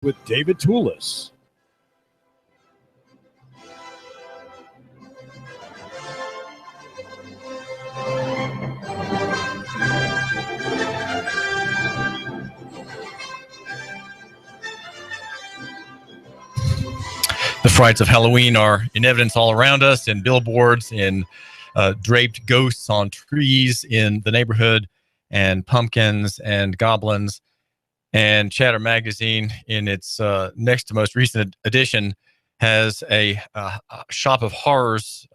with David Tulis. The frights of Halloween are in evidence all around us, in billboards, in draped ghosts on trees in the neighborhood, and pumpkins and goblins. And Chatter magazine, in its next to most recent edition, has a Shop of Horrors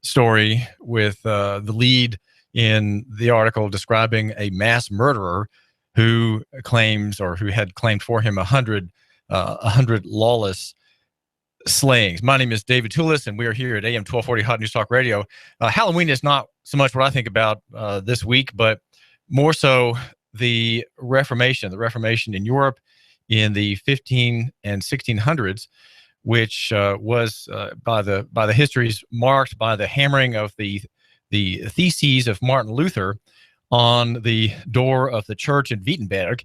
story with the lead in the article describing a mass murderer who claims, or who had claimed for him, 100 lawless slayings. My name is David Tulis, and we are here at AM 1240 Hot News Talk Radio. Halloween is not so much what I think about this week, but more so the Reformation in Europe in the 15 and 1600s, which was by the histories marked by the hammering of the theses of Martin Luther on the door of the church in Wittenberg,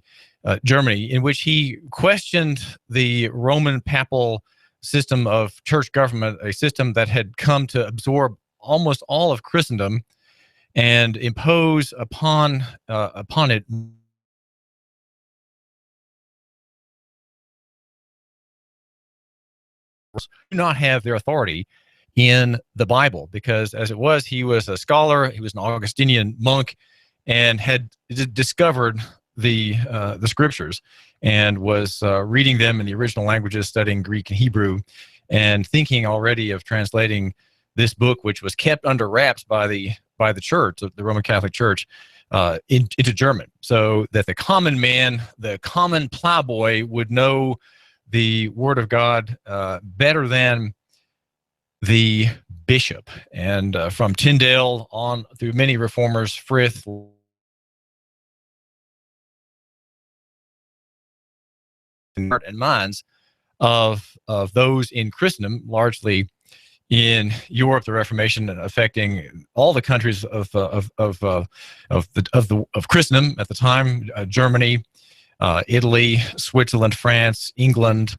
Germany, in which he questioned the Roman papal system of church government, a system that had come to absorb almost all of Christendom and impose upon it do not have their authority in the Bible, because as it was, he was a scholar, he was an Augustinian monk, and had discovered the scriptures and was reading them in the original languages, studying Greek and Hebrew, and thinking already of translating this book, which was kept under wraps by the church, the Roman Catholic Church, into German, so that the common man, the common plowboy, would know the Word of God better than the bishop. And from Tyndale on through many reformers, Frith, and minds of those in Christendom, largely in Europe, the Reformation affecting all the countries of Christendom at the time: Germany, Italy, Switzerland, France, England,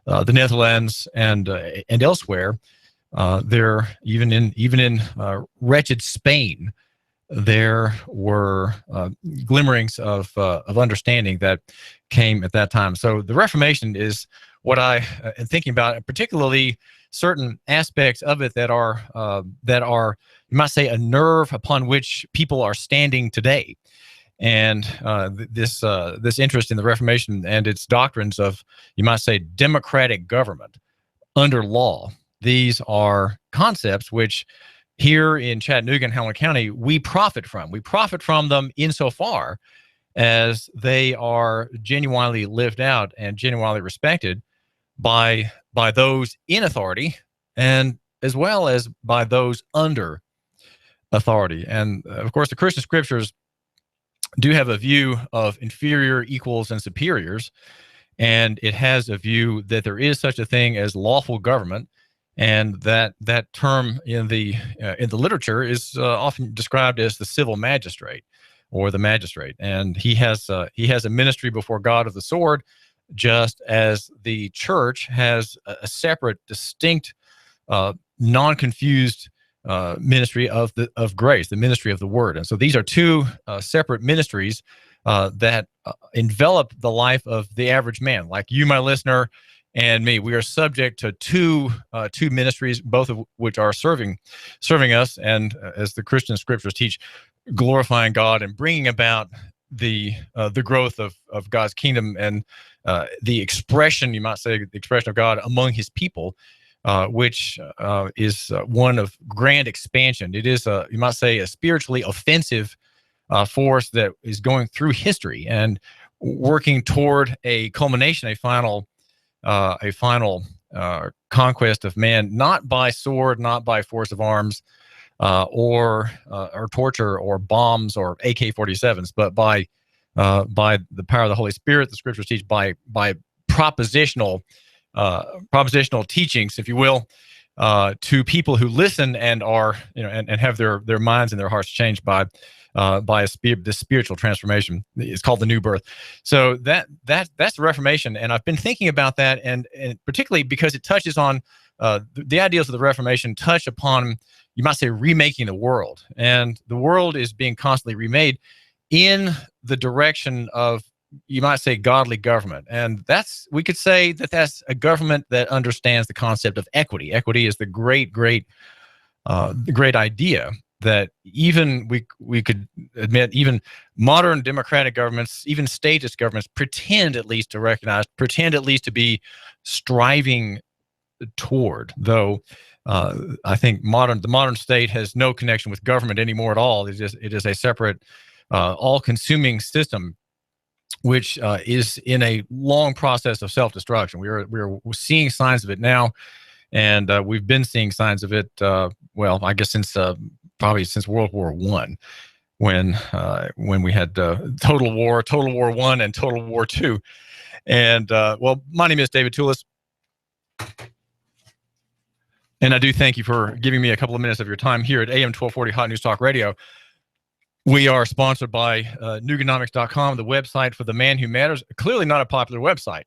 the Netherlands, and elsewhere. There, even in wretched Spain, there were glimmerings of understanding that came at that time. So the Reformation is what I am thinking about, particularly certain aspects of it that are, you might say, a nerve upon which people are standing today. And this interest in the Reformation and its doctrines of, you might say, democratic government under law. These are concepts which here in Chattanooga and Hamilton County, we profit from. We profit from them insofar as they are genuinely lived out and genuinely respected by those in authority, and as well as by those under authority. And of course, the Christian scriptures do have a view of inferior, equals, and superiors, and it has a view that there is such a thing as lawful government, and that term in the literature is often described as the civil magistrate or the magistrate, and he has a ministry before God of the sword, just as the church has a separate, distinct, non-confused ministry of grace, the ministry of the word. And so these are two separate ministries that envelop the life of the average man, like you, my listener, and me. We are subject to two ministries, both of which are serving us, and as the Christian scriptures teach, glorifying God and bringing about the growth of God's kingdom and the expression, you might say, the expression of God among His people, which is one of grand expansion. It is, you might say, a spiritually offensive force that is going through history and working toward a culmination, a final conquest of man, not by sword, not by force of arms, or torture, or bombs, or AK-47s, but by the power of the Holy Spirit. The scriptures teach by propositional teachings, if you will, to people who listen and are, and have their minds and their hearts changed by by this spiritual transformation. It's called the new birth. So that's the Reformation, and I've been thinking about that, and particularly because it touches on the ideals of the Reformation touch upon, you might say, remaking the world, and the world is being constantly remade in the direction of, you might say, godly government. And we could say that that's a government that understands the concept of equity. Equity is the great idea that even we could admit, even modern democratic governments, even statist governments, pretend at least to recognize, pretend at least to be striving toward. Though I think the modern state has no connection with government anymore at all. It is a separate, all-consuming system, which is in a long process of self-destruction. We're seeing signs of it now, and we've been seeing signs of it. Well, I guess probably since World War I, when we had Total War I, and Total War II. And well, my name is David Tulis, and I do thank you for giving me a couple of minutes of your time here at AM 1240 Hot News Talk Radio. We are sponsored by Nooganomics.com, the website for the man who matters. Clearly not a popular website.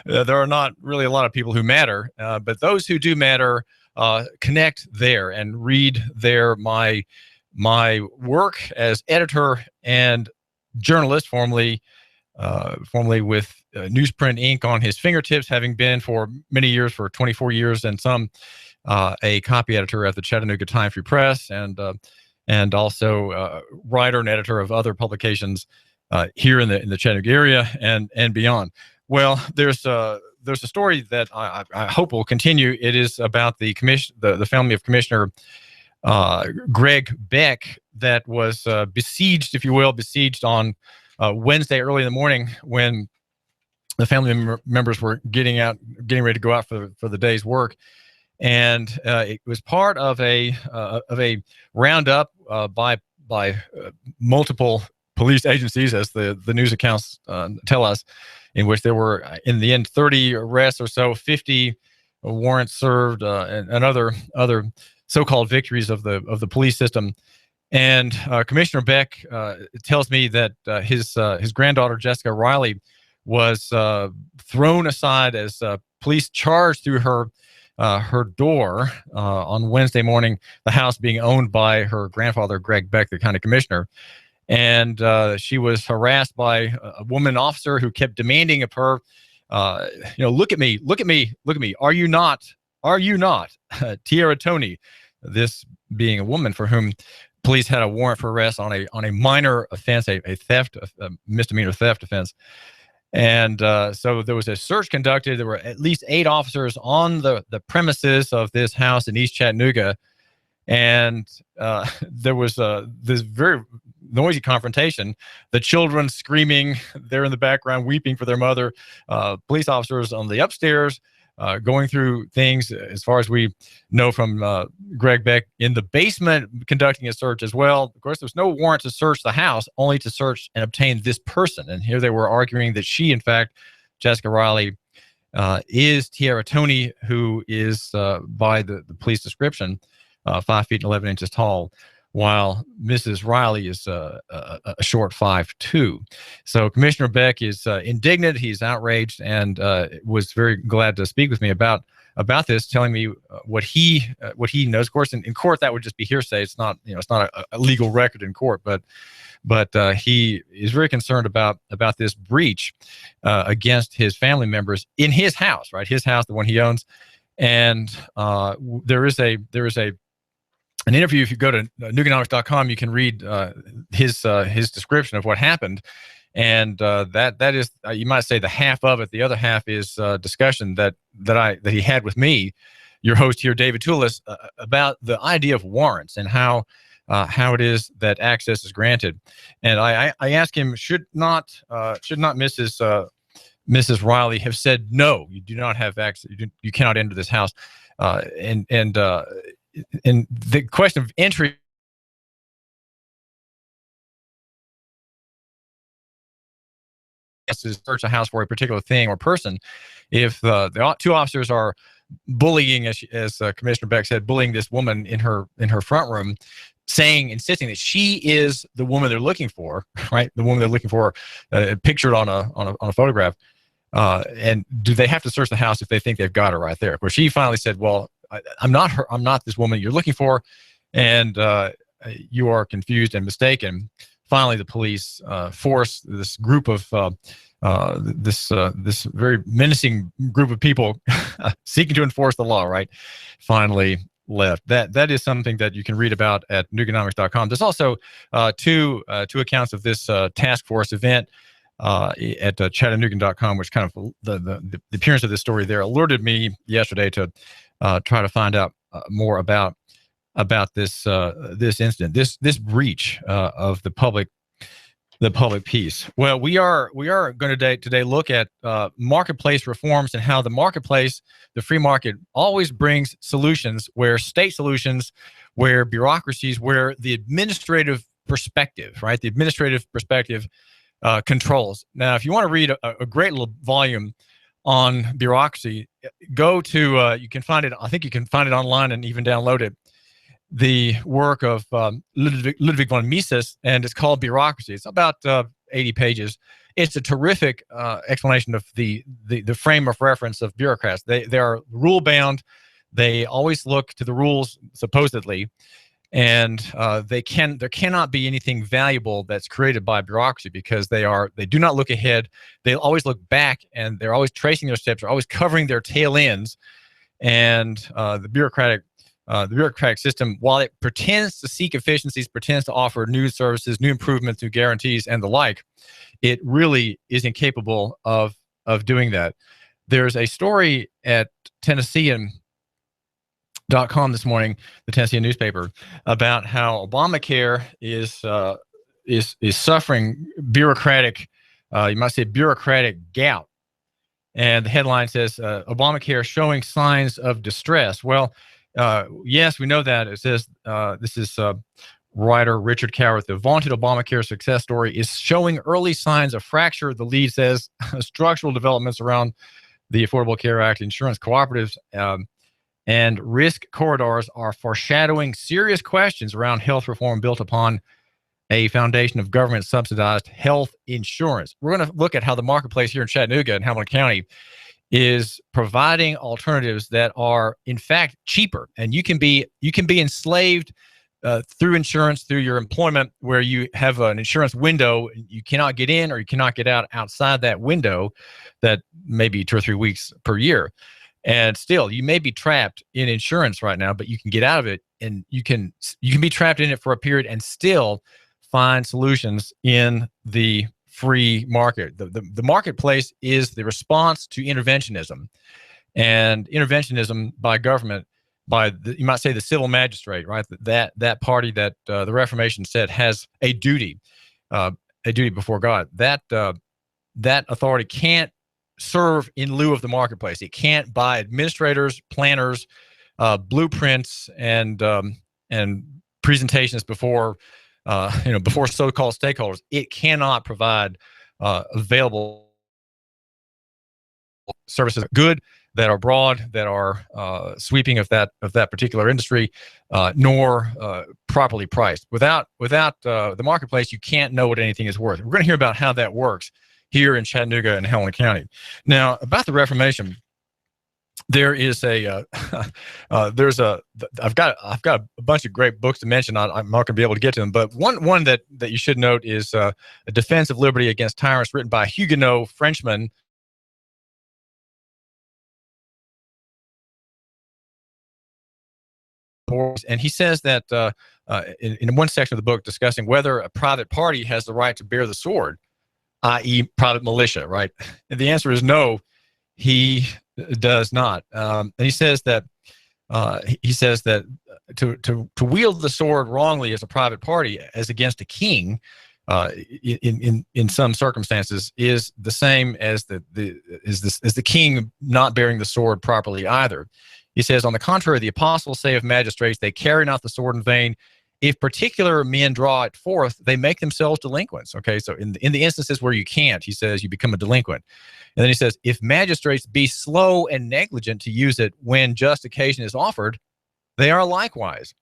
There are not really a lot of people who matter, but those who do matter connect there and read there my work as editor and journalist, formerly with Newsprint Inc. on his fingertips, having been for many years, for 24 years, and some a copy editor at the Chattanooga Time-Free Press, and also writer and editor of other publications here in the Chattanooga area and beyond. Well, there's a story that I hope will continue. It is about the family of Commissioner Greg Beck that was besieged, if you will, on Wednesday early in the morning, when the family members were getting ready to go out for the day's work. And it was part of a roundup by multiple police agencies, as the news accounts tell us, in which there were, in the end, 30 arrests or so, 50 warrants served, and other so-called victories of the police system. And Commissioner Beck tells me that his granddaughter Jessica Riley was thrown aside as police charged through her door on Wednesday morning, the house being owned by her grandfather, Greg Beck, the county commissioner. And she was harassed by a woman officer who kept demanding of her, look at me. Are you not Tierra Tony? This being a woman for whom police had a warrant for arrest on a minor offense, a misdemeanor theft offense. And so there was a search conducted. There were at least 8 officers on the premises of this house in East Chattanooga. And there was this very noisy confrontation. The children screaming, they're in the background weeping for their mother. Police officers on the upstairs going through things, as far as we know from Greg Beck, in the basement conducting a search as well. Of course, there's no warrant to search the house, only to search and obtain this person. And here they were arguing that she, in fact, Jessica Riley, is Tierra Tony, who is, by the police description, 5 feet and 11 inches tall, while Mrs. Riley is a short 5'2". So Commissioner Beck is indignant. He's outraged, and was very glad to speak with me about this, telling me what he knows. Of course, in court that would just be hearsay. It's not a legal record in court, but he is very concerned about this breach against his family members in his house, right? His house, the one he owns, and there is an interview. If you go to Nooganomics.com, you can read his description of what happened, and that is, you might say, the half of it. The other half is discussion that he had with me, your host here, David Tulis, about the idea of warrants and how it is that access is granted. And I asked him, should not Mrs. Riley have said, no, you do not have access, you cannot enter this house, and the question of entry is to search a house for a particular thing or person. If the 2 officers are bullying, as Commissioner Beck said, bullying this woman in her front room, insisting that she is the woman they're looking for, right? The woman they're looking for, pictured on a photograph. And do they have to search the house if they think they've got her right there? Where she finally said, "Well, I'm not her. I'm not this woman you're looking for, and you are confused and mistaken." Finally, the police force this group of this very menacing group of people seeking to enforce the law, right? Finally left. That is something that you can read about at Nooganomics.com. There's also two accounts of this task force event at Chattanooga.com, which kind of the appearance of this story there alerted me yesterday to try to find out more about this this incident, this breach of the public peace. Well, we are going to today look at marketplace reforms and how the marketplace, the free market, always brings solutions where state solutions, where bureaucracies, where the administrative perspective, right? The administrative perspective controls. Now, if you want to read a great little volume on bureaucracy, go to you can find it. I think you can find it online and even download it. The work of Ludwig von Mises, and it's called Bureaucracy. It's about 80 pages. It's a terrific explanation of the frame of reference of bureaucrats. They are rule bound. They always look to the rules, supposedly, and there cannot be anything valuable that's created by bureaucracy because they do not look ahead. They always look back, and they're always tracing their steps. They're always covering their tail ends, and the bureaucratic system, while it pretends to seek efficiencies, pretends to offer new services, new improvements, new guarantees, and the like, it really is incapable of doing that. There's a story at Tennessean.com this morning, the Tennessean newspaper, about how Obamacare is suffering bureaucratic, you might say bureaucratic gout. And the headline says, Obamacare showing signs of distress. Well, yes, we know that. It says this is writer Richard Cowart. The vaunted Obamacare success story is showing early signs of fracture. The lead says structural developments around the Affordable Care Act, insurance cooperatives, and risk corridors are foreshadowing serious questions around health reform built upon a foundation of government-subsidized health insurance. We're going to look at how the marketplace here in Chattanooga and Hamilton County is providing alternatives that are in fact cheaper, and you can be enslaved through insurance, through your employment, where you have an insurance window. You cannot get in or you cannot get out outside that window, that may be 2 or 3 weeks per year, and still you may be trapped in insurance right now, but you can get out of it, and you can be trapped in it for a period and still find solutions in the free market. The marketplace is the response to interventionism, and interventionism by government, by you might say the civil magistrate, right? That party that the Reformation said has a duty before God. That authority can't serve in lieu of the marketplace. It can't buy administrators, planners, blueprints, and presentations before so-called stakeholders. It cannot provide available services, good, that are broad, that are sweeping of that particular industry, nor properly priced. Without the marketplace, you can't know what anything is worth. We're going to hear about how that works here in Chattanooga and Hamilton County. Now, about the Reformation, there is I've got a bunch of great books to mention. I'm not going to be able to get to them, but one that you should note is A Defense of Liberty Against Tyrants, written by a Huguenot Frenchman. And he says that in one section of the book, discussing whether a private party has the right to bear the sword, i.e. private militia, right? And the answer is no, he does not. And he says that to wield the sword wrongly as a private party, as against a king, in some circumstances, is the same as the king not bearing the sword properly either. He says, on the contrary, the apostles say of magistrates, they carry not the sword in vain. If particular men draw it forth, they make themselves delinquents. Okay, so in the instances where you can't, he says, you become a delinquent. And then he says, if magistrates be slow and negligent to use it when just occasion is offered, they are likewise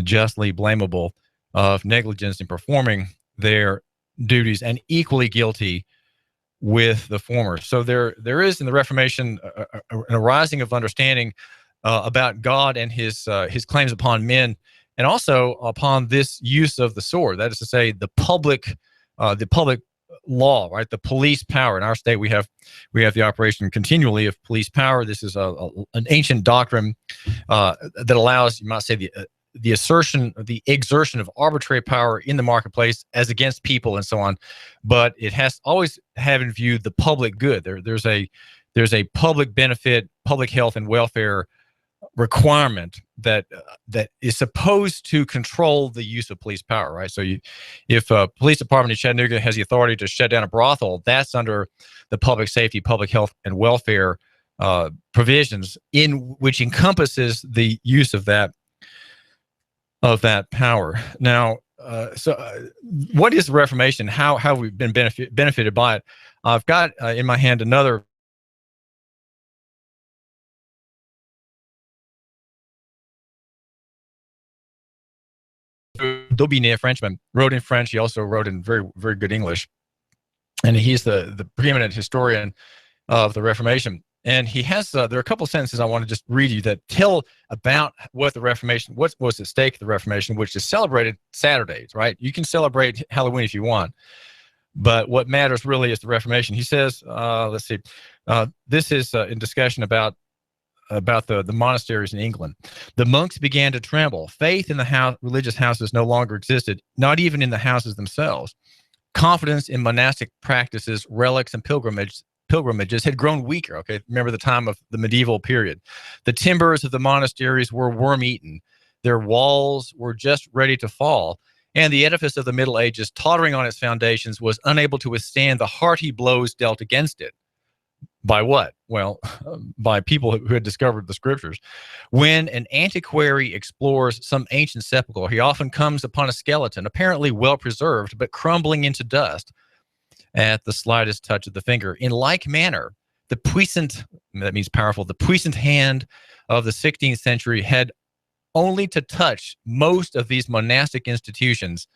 justly blamable of negligence in performing their duties, and equally guilty with the former. So there is in the Reformation an arising of understanding about God and his claims upon men, and also upon this use of the sword. That is to say, the public law, right? The police power. In our state, we have the operation continually of police power. This is an ancient doctrine that allows, you might say, the exertion of arbitrary power in the marketplace as against people and so on, but it has always have in view the public good. There's a public benefit, public health and welfare requirement that is supposed to control the use of police power, right? So if a police department in Chattanooga has the authority to shut down a brothel, that's under the public safety, public health and welfare provisions, in which encompasses the use of that power. Now, what is the Reformation? How have we been benefited by it? I've got in my hand another Daubigny, a Frenchman, wrote in French. He also wrote in very, very good English, and he's the preeminent historian of the Reformation. And he has there are a couple of sentences I want to just read you that tell about what the Reformation, what was at stake at the Reformation, which is celebrated Saturdays, right? You can celebrate Halloween if you want, but what matters really is the Reformation. He says, let's see, this is in discussion about the monasteries in England. The monks began to tremble. Faith in the religious houses no longer existed, not even in the houses themselves. Confidence in monastic practices, relics, and pilgrimages had grown weaker. Okay, remember the time of the medieval period. The timbers of the monasteries were worm-eaten. Their walls were just ready to fall, and the edifice of the Middle Ages, tottering on its foundations, was unable to withstand the hearty blows dealt against it. By what? Well, by people who had discovered the scriptures. When an antiquary explores some ancient sepulchre, he often comes upon a skeleton, apparently well preserved, but crumbling into dust at the slightest touch of the finger. In like manner, the puissant, that means powerful, the puissant hand of the 16th century had only to touch most of these monastic institutions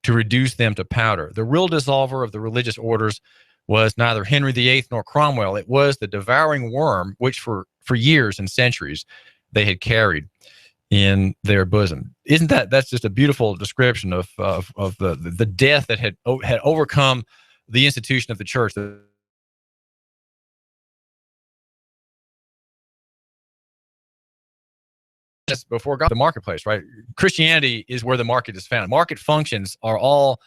to reduce them to powder. The real dissolver of the religious orders was neither Henry VIII nor Cromwell. It was the devouring worm which for years and centuries they had carried in their bosom. Isn't that's just a beautiful description of the death that had overcome the institution of the church. Before God, the marketplace, right? Christianity is where the market is found. Market functions are all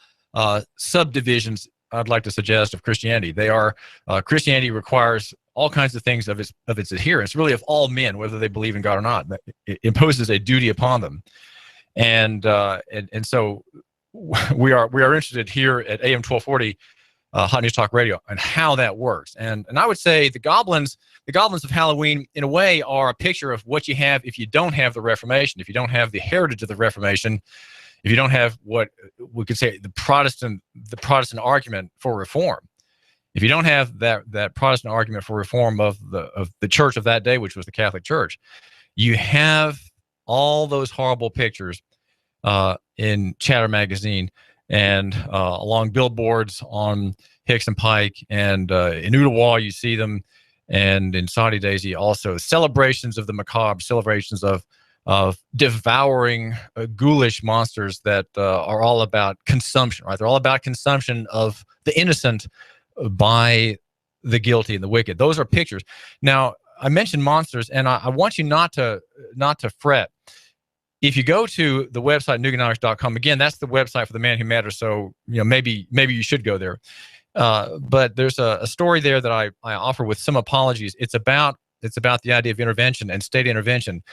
subdivisions, I'd like to suggest, of Christianity. They are Christianity requires all kinds of things of its adherents, really of all men, whether they believe in God or not. It imposes a duty upon them, and so we are interested here at AM 1240, Hot News Talk Radio, and how that works. And I would say the goblins of Halloween, in a way, are a picture of what you have if you don't have the Reformation, if you don't have the heritage of the Reformation. If you don't have what we could say the Protestant argument for reform, if you don't have that Protestant argument for reform of the church of that day, which was the Catholic Church, you have all those horrible pictures in Chatter magazine and along billboards on Hicks and Pike, and in Ottawa you see them, and in Saudi Daisy also celebrations of the macabre, celebrations of devouring ghoulish monsters that are all about consumption, right? They're all about consumption of the innocent by the guilty and the wicked. Those are pictures. Now, I mentioned monsters, and I want you not to fret. If you go to the website Nooganomics.com, again, that's the website for the Man Who Matters. So maybe you should go there. But there's a story there that I offer with some apologies. It's about the idea of intervention and state intervention.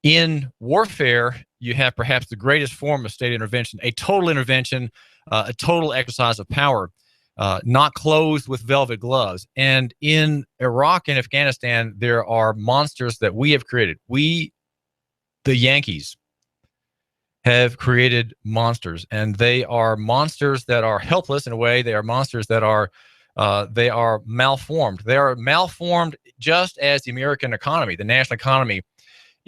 In warfare, you have perhaps the greatest form of state intervention, a total intervention, a total exercise of power, not clothed with velvet gloves. And in Iraq and Afghanistan, there are monsters that we have created. We, the Yankees, have created monsters, and they are monsters that are helpless in a way. They are monsters that are malformed. They are malformed just as the American economy, the national economy,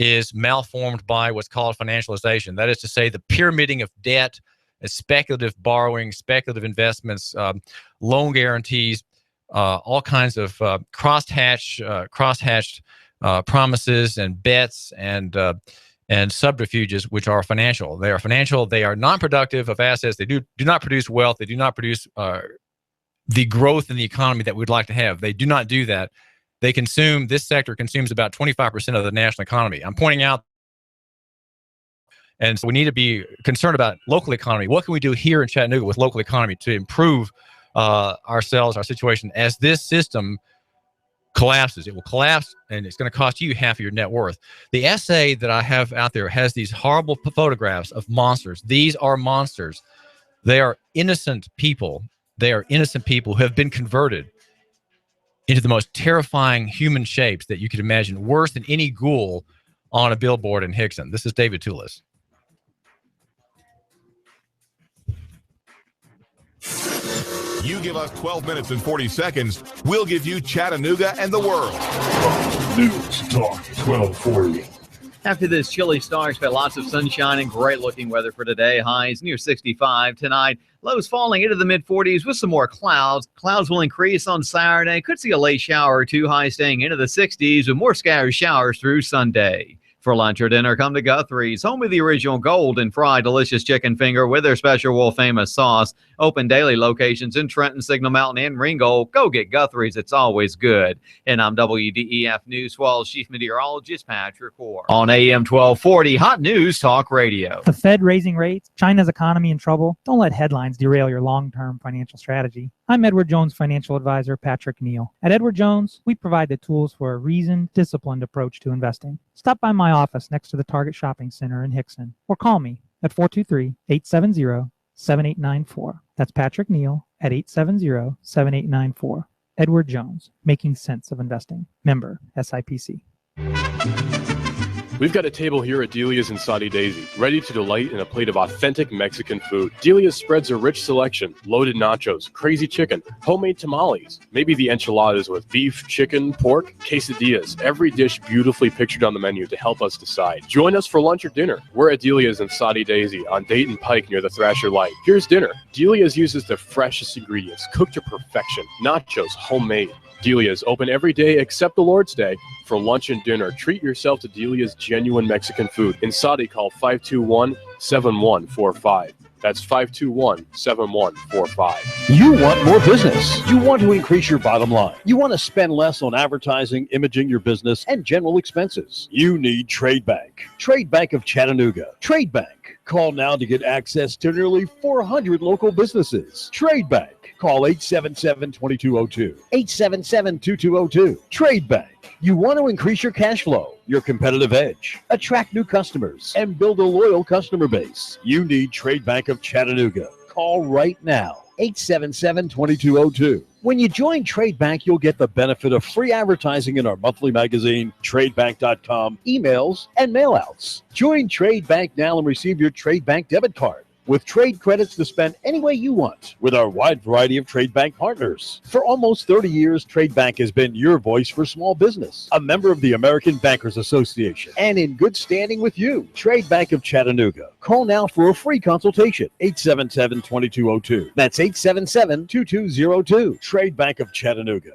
is malformed by what's called financialization. That is to say, the pyramiding of debt, speculative borrowing, speculative investments, loan guarantees, all kinds of crosshatched promises and bets and subterfuges, which are financial. They are financial. They are non-productive of assets. They do not produce wealth. They do not produce the growth in the economy that we'd like to have. They do not do that. This sector consumes about 25% of the national economy. I'm pointing out, and so we need to be concerned about local economy. What can we do here in Chattanooga with local economy to improve ourselves, our situation, as this system collapses? It will collapse, and it's going to cost you half of your net worth. The essay that I have out there has these horrible photographs of monsters. These are monsters. They are innocent people. They are innocent people who have been converted into the most terrifying human shapes that you could imagine, worse than any ghoul on a billboard in Hickson. This is David Tulis. You give us 12 minutes and 40 seconds, we'll give you Chattanooga and the world. News Talk 1240. After this chilly start, expect lots of sunshine and great-looking weather for today. Highs near 65 tonight. Lows falling into the mid-40s with some more clouds. Clouds will increase on Saturday. Could see a late shower or two. Highs staying into the 60s with more scattered showers through Sunday. For lunch or dinner, come to Guthrie's, home of the original golden fried delicious chicken finger with their special world-famous sauce. Open daily locations in Trenton, Signal Mountain, and Ringgold. Go get Guthrie's. It's always good. And I'm WDEF News 12's Chief Meteorologist Patrick Orr. On AM 1240, Hot News Talk Radio. The Fed raising rates, China's economy in trouble. Don't let headlines derail your long-term financial strategy. I'm Edward Jones financial advisor Patrick Neal. At Edward Jones, we provide the tools for a reasoned, disciplined approach to investing. Stop by my office next to the Target Shopping Center in Hickson, or call me at 423-870-7894. That's Patrick Neal at 870-7894. Edward Jones, making sense of investing. Member SIPC. We've got a table here at Delia's in Saudi Daisy, ready to delight in a plate of authentic Mexican food. Delia's spreads a rich selection: loaded nachos, crazy chicken, homemade tamales, maybe the enchiladas with beef, chicken, pork, quesadillas. Every dish beautifully pictured on the menu to help us decide. Join us for lunch or dinner. We're at Delia's in Saudi Daisy on Dayton Pike near the Thrasher Light. Here's dinner. Delia's uses the freshest ingredients, cooked to perfection. Nachos, homemade. Delia's open every day except the Lord's Day. For lunch and dinner, treat yourself to Delia's genuine Mexican food. In Saudi, call 521-7145. That's 521-7145. You want more business. You want to increase your bottom line. You want to spend less on advertising, imaging your business, and general expenses. You need Trade Bank. Trade Bank of Chattanooga. Trade Bank. Call now to get access to nearly 400 local businesses. Trade Bank. Call 877-2202. 877-2202. Trade Bank. You want to increase your cash flow, your competitive edge, attract new customers, and build a loyal customer base. You need Trade Bank of Chattanooga. Call right now. 877-2202. When you join Trade Bank, you'll get the benefit of free advertising in our monthly magazine, tradebank.com, emails, and mailouts. Join Trade Bank now and receive your Trade Bank debit card with trade credits to spend any way you want with our wide variety of Trade Bank partners. For almost 30 years, Trade Bank has been your voice for small business, a member of the American Bankers Association, and in good standing with you. Trade Bank of Chattanooga. Call now for a free consultation, 877-2202. That's 877-2202. Trade Bank of Chattanooga.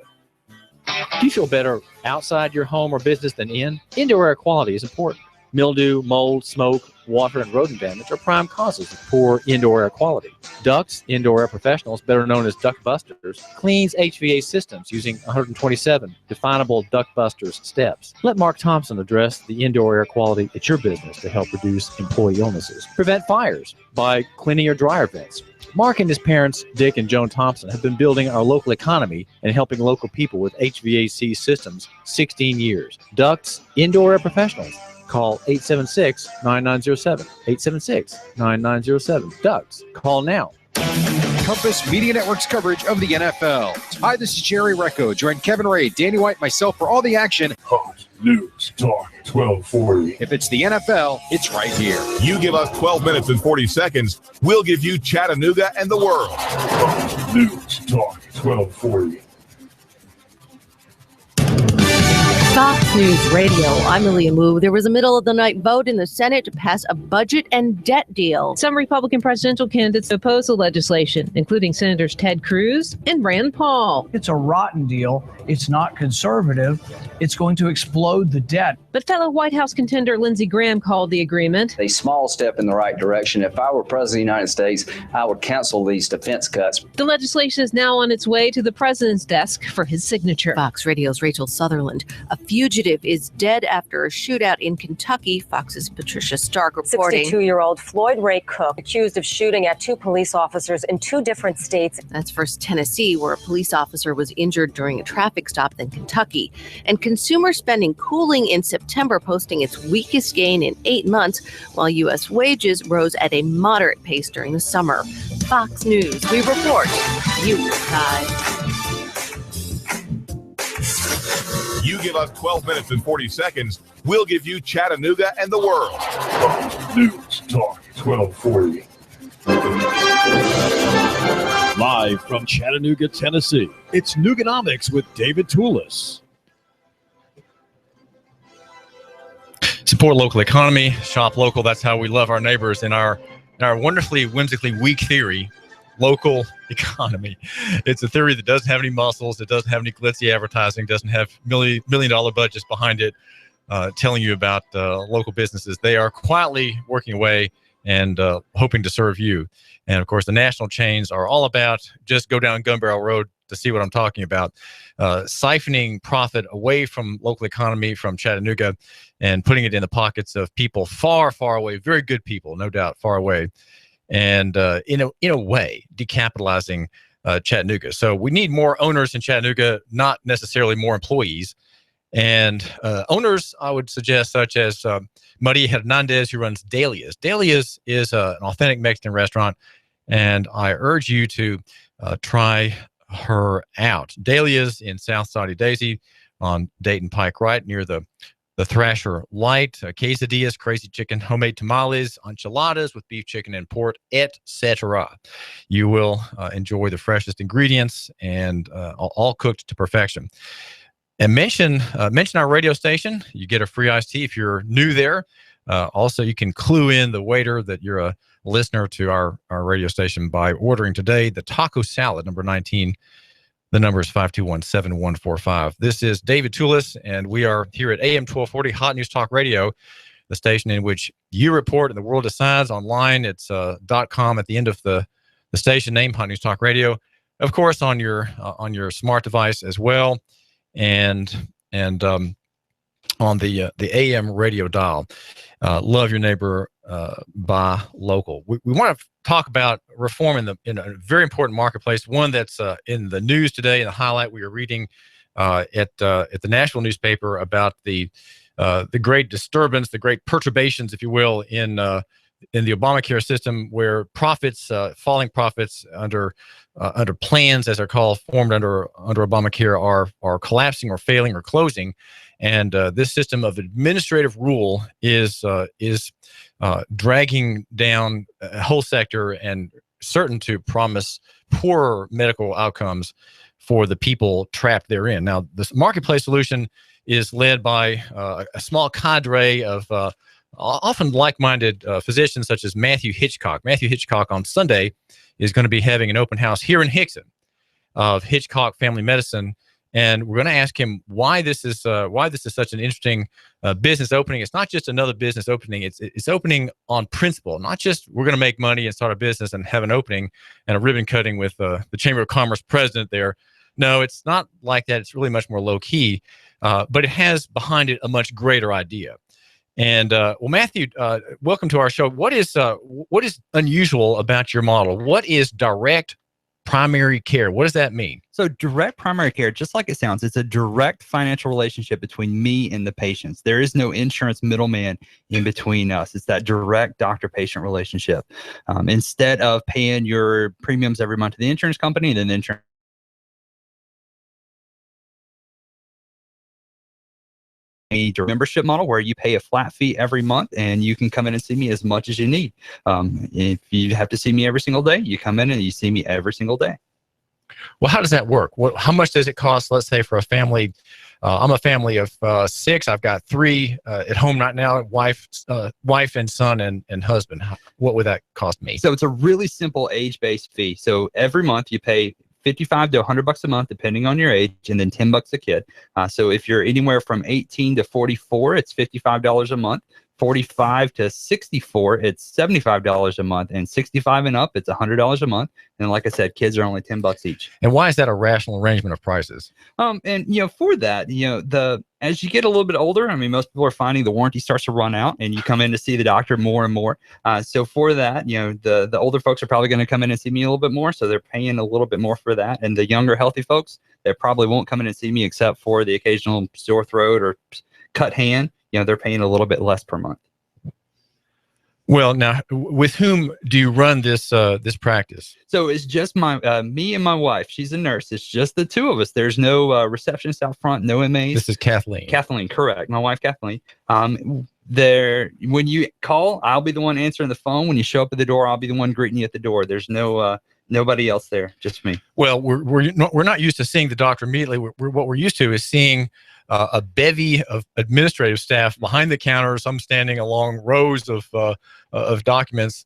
Do you feel better outside your home or business than in? Indoor air quality is important. Mildew, mold, smoke, water, and rodent damage are prime causes of poor indoor air quality. Ducts, Indoor Air Professionals, better known as Duct Busters, cleans HVAC systems using 127 definable Duct Busters steps. Let Mark Thompson address the indoor air quality at your business to help reduce employee illnesses. Prevent fires by cleaning your dryer vents. Mark and his parents, Dick and Joan Thompson, have been building our local economy and helping local people with HVAC systems 16 years. Ducts, Indoor Air Professionals. Call 876-9907. 876-9907. Ducks. Call now. Compass Media Network's coverage of the NFL. Hi, this is Jerry Recco. Join Kevin Ray, Danny White, myself for all the action. Hot News Talk 1240. If it's the NFL, it's right here. You give us 12 minutes and 40 seconds, we'll give you Chattanooga and the world. Hot News Talk 1240. Fox News Radio. I'm Malia Moo. There was a middle-of-the-night vote in the Senate to pass a budget and debt deal. Some Republican presidential candidates oppose the legislation, including Senators Ted Cruz and Rand Paul. It's a rotten deal. It's not conservative. It's going to explode the debt. But fellow White House contender Lindsey Graham called the agreement a small step in the right direction. If I were president of the United States, I would cancel these defense cuts. The legislation is now on its way to the president's desk for his signature. Fox Radio's Rachel Sutherland. A fugitive is dead after a shootout in Kentucky. Fox's Patricia Stark reporting. 62-year-old Floyd Ray Cook accused of shooting at 2 police officers in 2 different states. That's first Tennessee, where a police officer was injured during a traffic stop, then Kentucky. And consumer spending cooling in September, posting its weakest gain in 8 months, while U.S. wages rose at a moderate pace during the summer. Fox News, we report, you decide. You give us 12 minutes and 40 seconds, we'll give you Chattanooga and the world. News Talk 1240. Live from Chattanooga, Tennessee, it's Nooganomics with David Tulis. Support local economy, shop local. That's how we love our neighbors in our wonderfully, whimsically weak theory, local economy. It's a theory that doesn't have any muscles. It doesn't have any glitzy advertising, doesn't have million-dollar budgets behind it telling you about local businesses. They are quietly working away and hoping to serve you. And, of course, the national chains are all about, just go down Gun Barrel Road to see what I'm talking about, siphoning profit away from local economy, from Chattanooga, and putting it in the pockets of people far, far away, very good people, no doubt, far away, and in a way, decapitalizing Chattanooga. So we need more owners in Chattanooga, not necessarily more employees. And owners, I would suggest, such as Maria Hernandez, who runs Dahlia's. Dahlia's is an authentic Mexican restaurant, and I urge you to try her out. Dahlia's in South Saudi Daisy on Dayton Pike, right near the Thrasher Light. Quesadillas, crazy chicken, homemade tamales, enchiladas with beef, chicken, and pork, etc. You will enjoy the freshest ingredients and all cooked to perfection. And mention our radio station. You get a free iced tea if you're new there. Also, you can clue in the waiter that you're a listener to our radio station by ordering today the taco salad, number 19. The number is 521-7145. This is David Tulis, and we are here at AM 1240 Hot News Talk Radio, the station in which you report and the world decides. Online, it's .com at the end of the station name, Hot News Talk Radio. Of course, on your smart device as well. And on the AM radio dial. Love your neighbor, buy local. We want to talk about reform in a very important marketplace, one that's in the news today. In the highlight we are reading at the national newspaper about the great disturbance, the great perturbations, if you will, in the Obamacare system, where falling profits under plans, as they're called, formed under Obamacare, are collapsing or failing or closing, and this system of administrative rule is dragging down a whole sector and certain to promise poorer medical outcomes for the people trapped therein. Now, this marketplace solution is led by a small cadre of often like-minded physicians such as Matthew Hitchcock. Matthew Hitchcock on Sunday is going to be having an open house here in Hickson of Hitchcock Family Medicine, and we're going to ask him why this is such an interesting business opening. It's not just another business opening; it's opening on principle. Not just we're going to make money and start a business and have an opening and a ribbon cutting with the Chamber of Commerce president there. No, it's not like that. It's really much more low key, but it has behind it a much greater idea. And well, Matthew, welcome to our show. What is unusual about your model? What is direct primary care? What does that mean? So direct primary care, just like it sounds, it's a direct financial relationship between me and the patients. There is no insurance middleman in between us. It's that direct doctor-patient relationship. Instead of paying your premiums every month to the insurance company, then the insurance membership model where you pay a flat fee every month and you can come in and see me as much as you need. If you have to see me every single day, you come in and you see me every single day. Well, how does that work? How much does it cost, let's say, for a family I'm a family of 6. I've got 3 at home right now, wife and son and husband. What would that cost me? So it's a really simple age-based fee. So every month you pay $55 to $100 a month, depending on your age, and then $10 a kid. So if you're anywhere from 18 to 44, it's $55 a month. 45 to 64, it's $75 a month, and 65 and up, it's $100 a month. And like I said, kids are only $10 each. And why is that a rational arrangement of prices? And for that, as you get a little bit older, I mean, most people are finding the warranty starts to run out, and you come in to see the doctor more and more. So for that, the older folks are probably going to come in and see me a little bit more, so they're paying a little bit more for that. And the younger, healthy folks, they probably won't come in and see me except for the occasional sore throat or cut hand. They're paying a little bit less per month. Well, now, with whom do you run this practice? So it's just me and my wife. She's a nurse. It's just the two of us. There's no receptionist out front, no MAs. This is Kathleen. Kathleen, correct. My wife, Kathleen. When you call, I'll be the one answering the phone. When you show up at the door, I'll be the one greeting you at the door. There's no nobody else there, just me. Well, we're not used to seeing the doctor immediately. What we're used to is seeing a bevy of administrative staff behind the counter, some standing along rows of documents,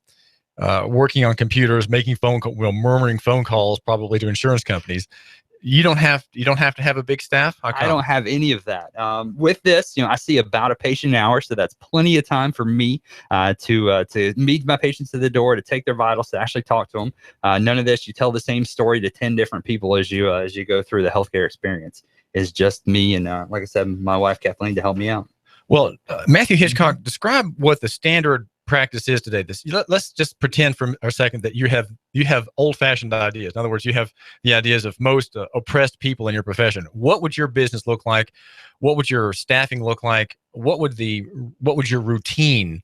working on computers, making murmuring phone calls, probably to insurance companies. You don't have to have a big staff. I don't have any of that. With this, I see about a patient an hour, so that's plenty of time for me to meet my patients at the door, to take their vitals, to actually talk to them. None of this. You tell the same story to 10 different people as you go through the healthcare experience. It's just me and, like I said, my wife Kathleen to help me out. Well, Matthew Hitchcock, describe what the standard practice is today. Let's just pretend for a second that you have old-fashioned ideas. In other words, you have the ideas of most oppressed people in your profession. What would your business look like? What would your staffing look like? What would your routine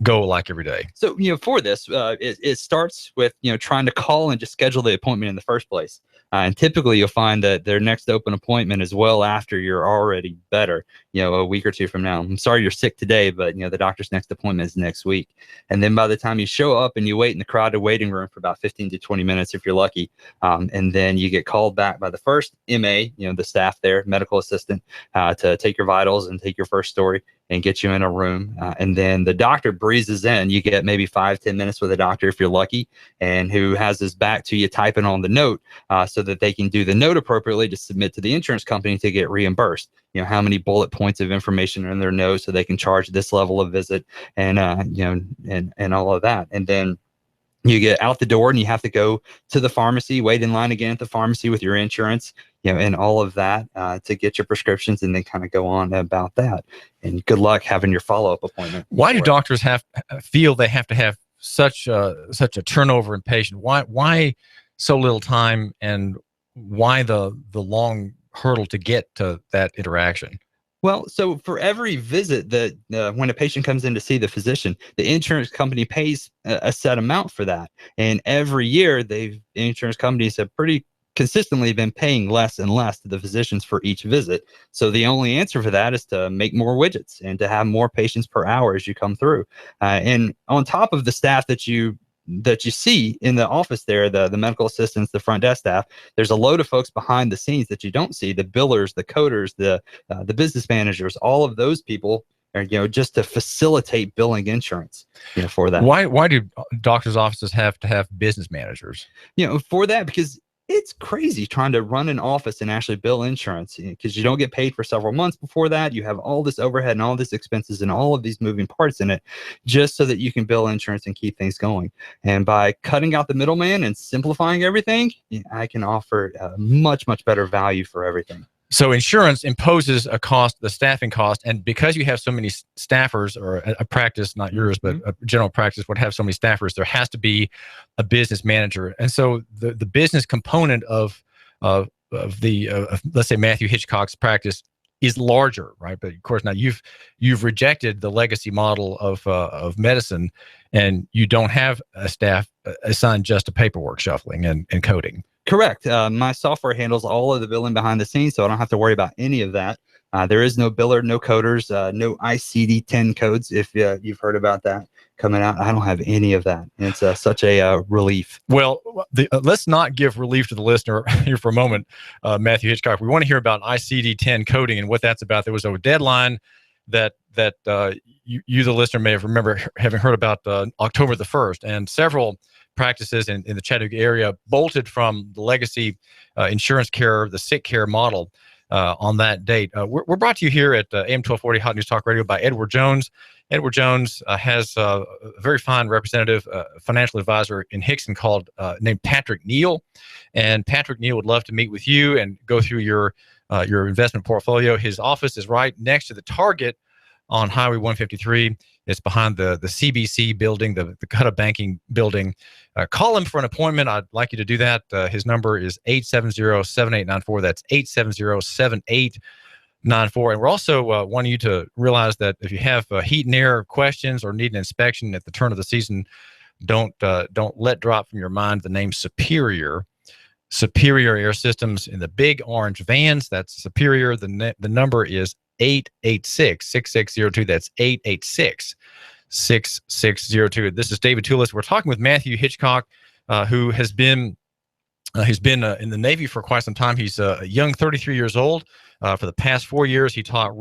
go like every day? So, for this, it starts with, trying to call and just schedule the appointment in the first place. And typically you'll find that their next open appointment is well after you're already better, a week or two from now. I'm sorry you're sick today, but, the doctor's next appointment is next week. And then by the time you show up and you wait in the crowded waiting room for about 15 to 20 minutes, if you're lucky, and then you get called back by the first MA, the staff there, medical assistant, to take your vitals and take your first story and get you in a room. And then the doctor breezes in. You get maybe 5-10 minutes with a doctor if you're lucky, and who has his back to you typing on the note so that they can do the note appropriately to submit to the insurance company to get reimbursed. How many bullet points of information are in their note so they can charge this level of visit and all of that. And then you get out the door and you have to go to the pharmacy, wait in line again at the pharmacy with your insurance, and all of that to get your prescriptions, and then kind of go on about that. And good luck having your follow-up appointment. Why do doctors feel they have to have such a turnover in patient? Why so little time, and why the long hurdle to get to that interaction? Well, so for every visit that when a patient comes in to see the physician, the insurance company pays a set amount for that. And every year, insurance companies have pretty consistently been paying less and less to the physicians for each visit. So the only answer for that is to make more widgets and to have more patients per hour as you come through. And on top of the staff that you see in the office there, the medical assistants, the front desk staff, there's a load of folks behind the scenes that you don't see, the billers, the coders, the business managers, all of those people are, just to facilitate billing insurance, for that. Why do doctors' offices have to have business managers? For that, because it's crazy trying to run an office and actually bill insurance, because you don't get paid for several months before that. You have all this overhead and all these expenses and all of these moving parts in it, just so that you can bill insurance and keep things going. And by cutting out the middleman and simplifying everything, I can offer a much, much better value for everything. So insurance imposes a cost, the staffing cost, and because you have so many staffers, or a practice, not yours, but a general practice would have so many staffers, there has to be a business manager. And so the business component of let's say Matthew Hitchcock's practice is larger, right? But of course now you've rejected the legacy model of medicine, and you don't have a staff assigned just to paperwork shuffling and coding. Correct. My software handles all of the billing behind the scenes, so I don't have to worry about any of that. There is no biller, no coders, no ICD-10 codes, if you've heard about that. coming out. I don't have any of that. And it's such a relief. Well, let's not give relief to the listener here for a moment, Matthew Hitchcock. We want to hear about ICD-10 coding and what that's about. There was a deadline that you, the listener, may have remember having heard about October the 1st, and several practices in the Chattanooga area bolted from the legacy insurance care, the sick care model on that date. We're brought to you here at AM 1240 Hot News Talk Radio by Edward Jones. Edward Jones has a very fine representative, financial advisor in Hickson named Patrick Neal. And Patrick Neal would love to meet with you and go through your investment portfolio. His office is right next to the Target on Highway 153. It's behind the CBC building, the Cutta Banking building. Call him for an appointment. I'd like you to do that. His number is 870-7894. That's 870-7894. And we're also wanting you to realize that if you have heat and air questions or need an inspection at the turn of the season, don't let drop from your mind the name Superior Air Systems in the big orange vans. That's Superior. The number is 886-6602. That's 886-6602. This is David Tulis. We're talking with Matthew Hitchcock, who has been in the Navy for quite some time. He's a young 33 years old. For the past 4 years, he taught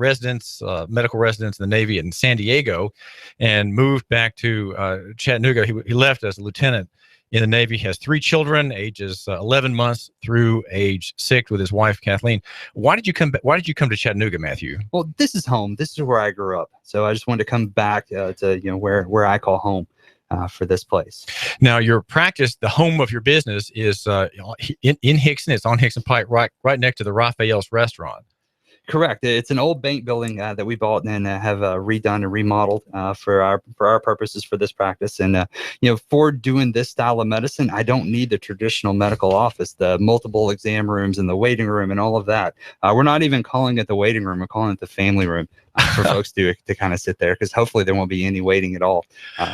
medical residents in the Navy in San Diego, and moved back to Chattanooga. He left as a lieutenant in the Navy. He has 3 children, ages 11 months through age 6, with his wife Kathleen. Why did you come to Chattanooga, Matthew? Well, this is home. This is where I grew up. So I just wanted to come back to where I call home. For this place. Now, your practice, the home of your business, is in Hickson. It's on Hickson Pike, right next to the Raphael's restaurant. Correct. It's an old bank building that we bought and have redone and remodeled for our purposes for this practice. And for doing this style of medicine, I don't need the traditional medical office, the multiple exam rooms and the waiting room and all of that. We're not even calling it the waiting room. We're calling it the family room for folks to kind of sit there, because hopefully there won't be any waiting at all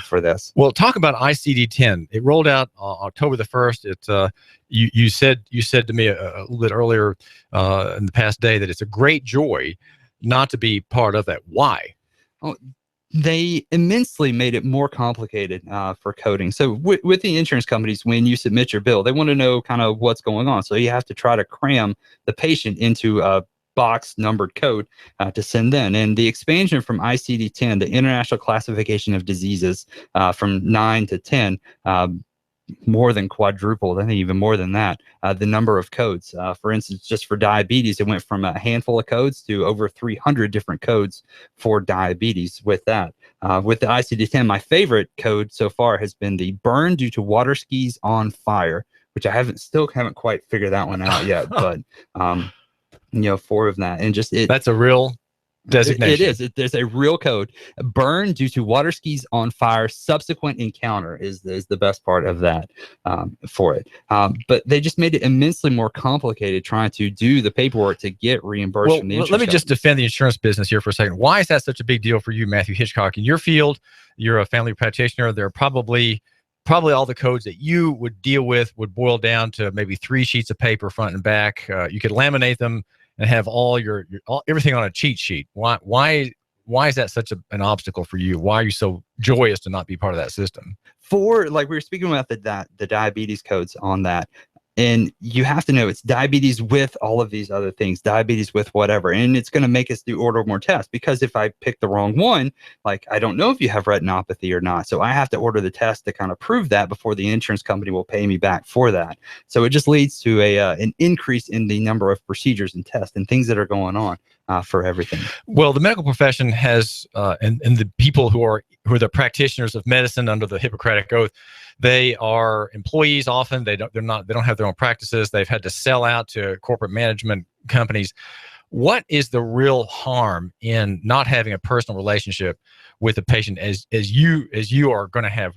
for this. Well, talk about ICD-10. It rolled out October the 1st. It's you said to me a little bit earlier in the past day that it's a great joy not to be part of that. Why? Oh, they immensely made it more complicated for coding. So with the insurance companies, when you submit your bill, they want to know kind of what's going on. So you have to try to cram the patient into a box numbered code to send in. And the expansion from ICD-10, the International Classification of Diseases, from 9 to 10, more than quadrupled, I think even more than that, the number of codes. For instance, just for diabetes, it went from a handful of codes to over 300 different codes for diabetes with that. With the ICD-10, my favorite code so far has been the burn due to water skis on fire, which I still haven't quite figured that one out yet, but 4 of that. And that's a real designation. It is. There's a real code. Burn due to water skis on fire. Subsequent encounter is the best part of that for it. But they just made it immensely more complicated trying to do the paperwork to get reimbursed from the insurance let me just defend the insurance business here for a second. Why is that such a big deal for you, Matthew Hitchcock? In your field, you're a family practitioner. There are probably all the codes that you would deal with would boil down to maybe 3 sheets of paper, front and back. You could laminate them and have all everything on a cheat sheet. Why is that such an obstacle for you? Why are you so joyous to not be part of that system? Like we were speaking about the diabetes codes on that, and you have to know it's diabetes with all of these other things, diabetes with whatever, and it's going to make us order more tests, because if I pick the wrong one, like I don't know if you have retinopathy or not, so I have to order the test to kind of prove that before the insurance company will pay me back for that. So it just leads to an increase in the number of procedures and tests and things that are going on for everything. Well, the medical profession has, and the people who are the practitioners of medicine under the Hippocratic Oath, they are employees often. They don't have their own practices. They've had to sell out to corporate management companies. What is the real harm in not having a personal relationship with the patient as you are going to have?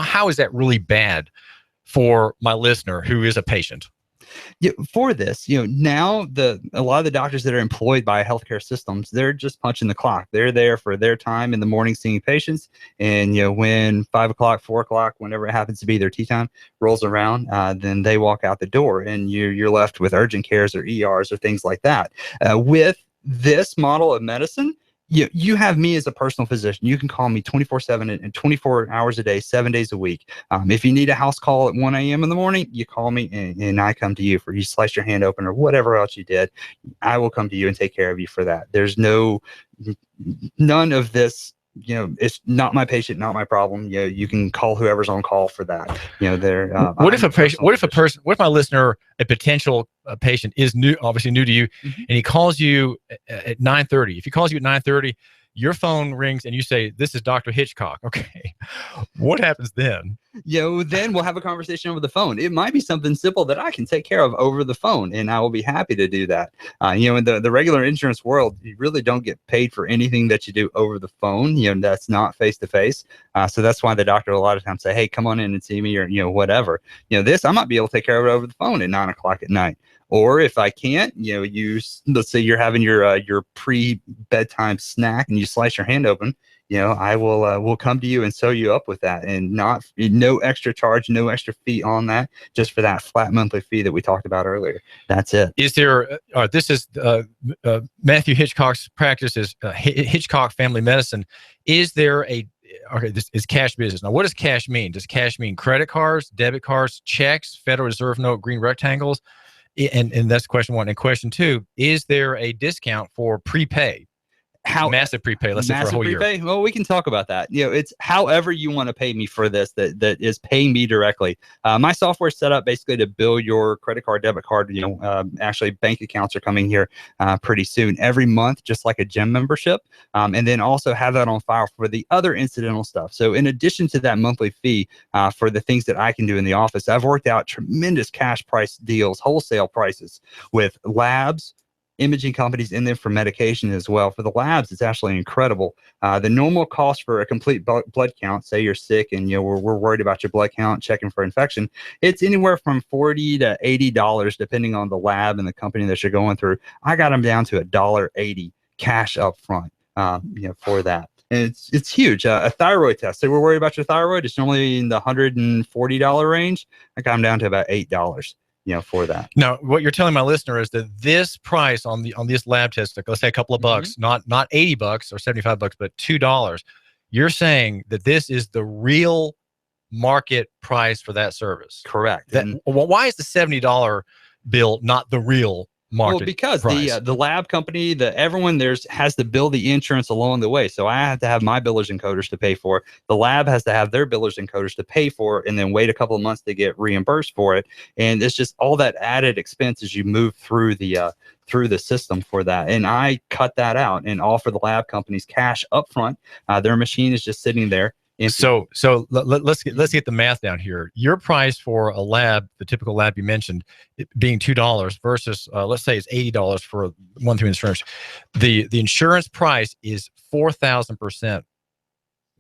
How is that really bad for my listener who is a patient? Yeah, for this, now a lot of the doctors that are employed by healthcare systems, they're just punching the clock. They're there for their time in the morning seeing patients, and when 5 o'clock, 4 o'clock, whenever it happens to be their tea time rolls around, then they walk out the door, and you're left with urgent cares or ERs or things like that. With this model of medicine, You have me as a personal physician. You can call me 24/7 and 24 hours a day, 7 days a week. If you need a house call at 1 a.m. in the morning, you call me and I come to you for you slice your hand open or whatever else you did. I will come to you and take care of you for that. There's none of this. It's not my patient, not my problem. You can call whoever's on call for that. What if my listener, a potential patient, is obviously new to you, and he calls you at 9:30? If he calls you at 9:30, your phone rings and you say, "This is Dr. Hitchcock." Okay, what happens then? Then we'll have a conversation over the phone. It might be something simple that I can take care of over the phone, and I will be happy to do that. In the regular insurance world, you really don't get paid for anything that you do over the phone. That's not face to face. So that's why the doctor a lot of times say, "Hey, come on in and see me," or whatever. This I might be able to take care of it over the phone at 9 o'clock at night. Or if I can't, let's say you're having your pre-bedtime snack and you slice your hand open, I will come to you and sew you up with that, and no extra charge, no extra fee on that, just for that flat monthly fee that we talked about earlier. That's it. Is there? This is Matthew Hitchcock's practice is Hitchcock Family Medicine. Is there this is cash business. Now, what does cash mean? Does cash mean credit cards, debit cards, checks, Federal Reserve note, green rectangles? And that's question one. And question two, is there a discount for prepay? Massive prepay, let's say for a whole year. Well, we can talk about that. It's however you want to pay me for this that is paying me directly. My software is set up basically to bill your credit card, debit card. Actually bank accounts are coming here pretty soon every month, just like a gym membership. And then also have that on file for the other incidental stuff. So in addition to that monthly fee for the things that I can do in the office, I've worked out tremendous cash price deals, wholesale prices with labs, imaging companies, and then for medication as well. For the labs, it's actually incredible. The normal cost for a complete blood count, say you're sick and we're worried about your blood count, checking for infection, it's anywhere from $40 to $80 depending on the lab and the company that you're going through. I got them down to $1.80 cash up front for that. And it's huge. A thyroid test, say we're worried about your thyroid, it's normally in the $140 range. I got them down to about $8 for that. Now, what you're telling my listener is that this price on this lab test, like let's say a couple of bucks, not $80 or $75, but $2. You're saying that this is the real market price for that service. Correct. Why is the $70 bill not the real market? Well, because price? the lab company, everyone has to bill the insurance along the way. So I have to have my billers and coders to pay for it. The lab has to have their billers and coders to pay for it, and then wait a couple of months to get reimbursed for it. And it's just all that added expense as you move through the system for that. And I cut that out and offer the lab companies cash up front. Their machine is just sitting there. So let's get the math down here. Your price for a lab, the typical lab you mentioned, it being $2 versus let's say it's $80 for one through insurance. The insurance price is 4,000%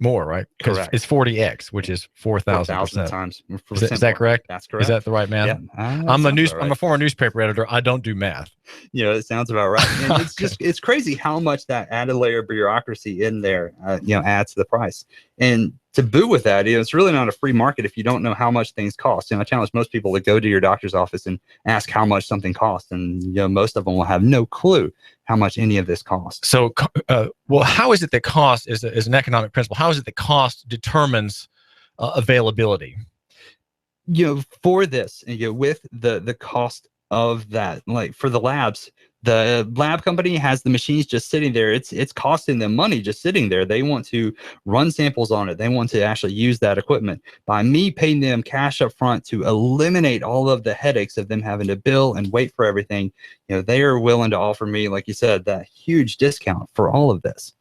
more, right? Correct. It's 40x, which is 4,000 times. Is that correct? That's correct. Is that the right math? Yeah. I'm a former newspaper editor. I don't do math. It sounds about right. And it's crazy how much that added layer of bureaucracy in there, adds to the price. And to boot with that, it's really not a free market if you don't know how much things cost. I challenge most people to go to your doctor's office and ask how much something costs, and most of them will have no clue how much any of this costs. So, how is it that cost is an economic principle? How is it that cost determines availability? For this, with the cost of that, like for the labs, the lab company has the machines just sitting there. It's costing them money just sitting there. They want to run samples on it. They want to actually use that equipment. By me paying them cash up front to eliminate all of the headaches of them having to bill and wait for everything, they are willing to offer me, like you said, that huge discount for all of this.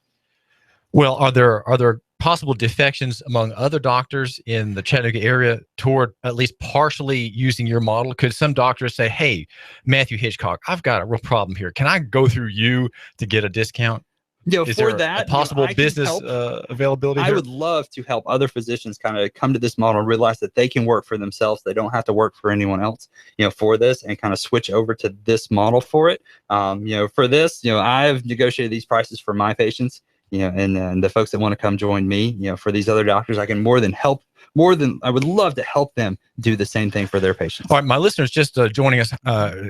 Well, are there possible defections among other doctors in the Chattanooga area toward at least partially using your model? Could some doctors say, "Hey, Matthew Hitchcock, I've got a real problem here. Can I go through you to get a discount?" Is for there that a possible business availability I here? would love to help other physicians kind of come to this model and realize that they can work for themselves. They don't have to work for anyone else, for this, and kind of switch over to this model for it. For this, I've negotiated these prices for my patients. And the folks that want to come join me, for these other doctors, I can I would love to help them do the same thing for their patients. All right, my listeners just joining us,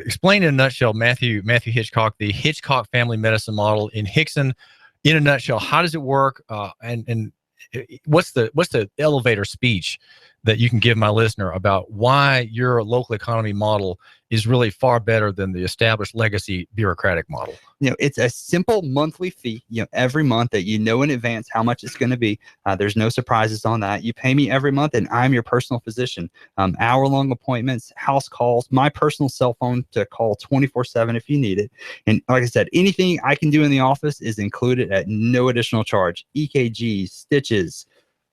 explain in a nutshell, Matthew Hitchcock, the Hitchcock Family Medicine model in Hickson, in a nutshell, how does it work? And what's the elevator speech that you can give my listener about why your local economy model is really far better than the established legacy bureaucratic model? It's a simple monthly fee, every month that you know in advance how much it's going to be. There's no surprises on that. You pay me every month, and I'm your personal physician. Hour-long appointments, house calls, my personal cell phone to call 24/7 if you need it. And like I said, anything I can do in the office is included at no additional charge. EKG, stitches,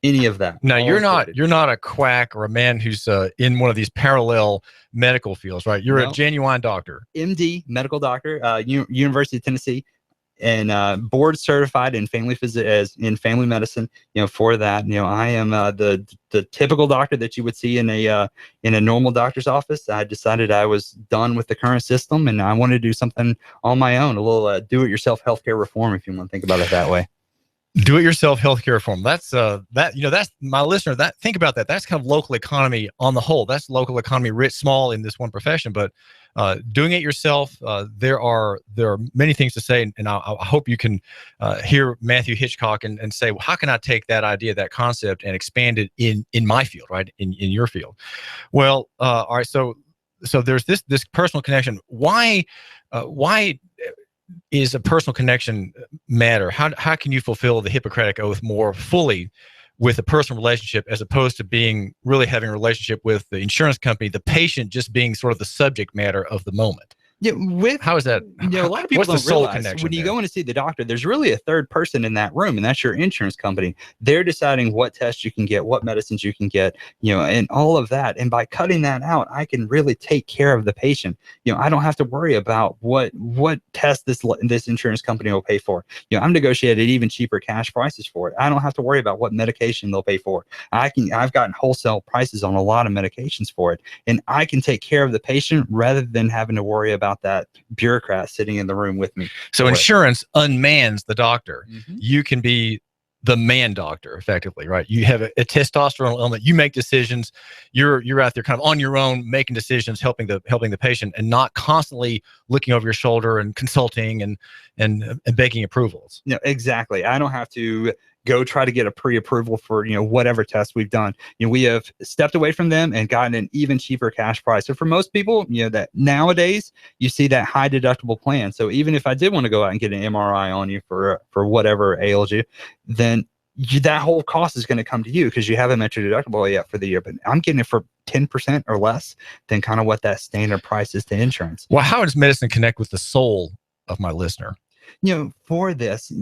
any of that. Now, you're not a quack or a man who's in one of these parallel medical fields, right? You're a genuine doctor. MD, medical doctor, University of Tennessee, and board certified in family medicine. For that, I am the typical doctor that you would see in a normal doctor's office. I decided I was done with the current system, and I wanted to do something on my own, a little do-it-yourself healthcare reform, if you want to think about it that way. Do-it-yourself healthcare reform. That's that's my listener. Think about that. That's kind of local economy on the whole. That's local economy writ small in this one profession. But doing it yourself, there are many things to say, and I hope you can hear Matthew Hitchcock and say, well, how can I take that idea, that concept, and expand it in my field, right? In your field. Well, all right. So there's this personal connection. Why is a personal connection matter? How can you fulfill the Hippocratic Oath more fully with a personal relationship as opposed to really having a relationship with the insurance company, the patient just being sort of the subject matter of the moment? Yeah, how is that? A lot of people don't realize when you go in to see the doctor, there's really a third person in that room, and that's your insurance company. They're deciding what tests you can get, what medicines you can get, and all of that. And by cutting that out, I can really take care of the patient. I don't have to worry about what test this insurance company will pay for. I'm negotiated even cheaper cash prices for it. I don't have to worry about what medication they'll pay for. I've gotten wholesale prices on a lot of medications for it, and I can take care of the patient rather than having to worry about that bureaucrat sitting in the room with me. So insurance unmans the doctor. Mm-hmm. You can be the man doctor effectively, right? You have a testosterone element. You make decisions. You're out there kind of on your own, making decisions, helping the patient, and not constantly looking over your shoulder and consulting and begging approvals. Exactly. I don't have to go try to get a pre-approval for whatever test we've done. We have stepped away from them and gotten an even cheaper cash price. So for most people, that nowadays you see that high deductible plan. So even if I did want to go out and get an MRI on you for whatever ails you, then that whole cost is going to come to you because you haven't met your deductible yet for the year. But I'm getting it for 10% or less than kind of what that standard price is to insurance. Well, how does medicine connect with the soul of my listener? For this,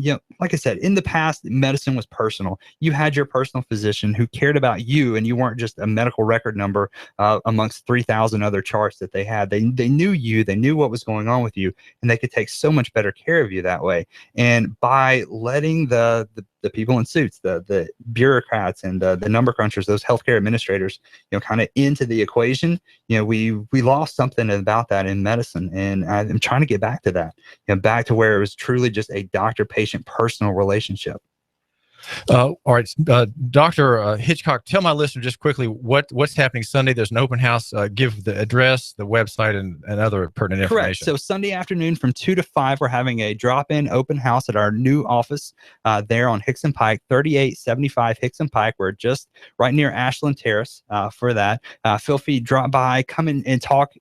like I said, in the past, medicine was personal. You had your personal physician who cared about you, and you weren't just a medical record number amongst 3,000 other charts that they had. They knew you, they knew what was going on with you, and they could take so much better care of you that way. And by letting the people in suits, the bureaucrats and the number crunchers, those healthcare administrators, kind of into the equation, we lost something about that in medicine, and I'm trying to get back to that, back to where it was truly just a doctor-patient personal relationship. All right, Dr. Hitchcock, tell my listener just quickly what's happening Sunday. There's an open house. Give the address, the website, and other pertinent information. Correct. So Sunday afternoon from 2 to 5, we're having a drop-in open house at our new office there on Hickson Pike, 3875 Hickson Pike. We're just right near Ashland Terrace for that. Feel free to drop by, come in and talk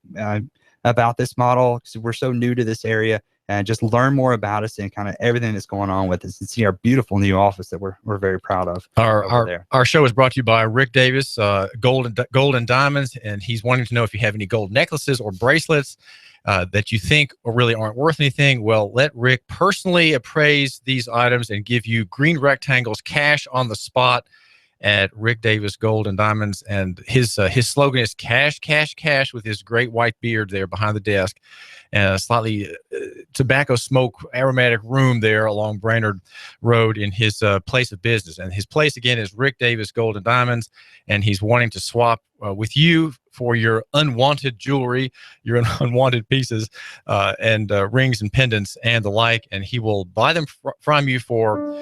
about this model because we're so new to this area. And just learn more about us and kind of everything that's going on with us, and see our beautiful new office that we're very proud of. Our show is brought to you by Rick Davis, Gold and Diamonds, and he's wanting to know if you have any gold necklaces or bracelets that you think really aren't worth anything. Well, let Rick personally appraise these items and give you green rectangles cash on the spot at Rick Davis Gold and Diamonds. And his slogan is cash, cash, cash, with his great white beard there behind the desk and a slightly tobacco smoke aromatic room there along Brainerd Road in his place of business. And his place again is Rick Davis Gold and Diamonds, and he's wanting to swap with you for your unwanted jewelry, your unwanted pieces, and rings and pendants and the like, and he will buy them from you for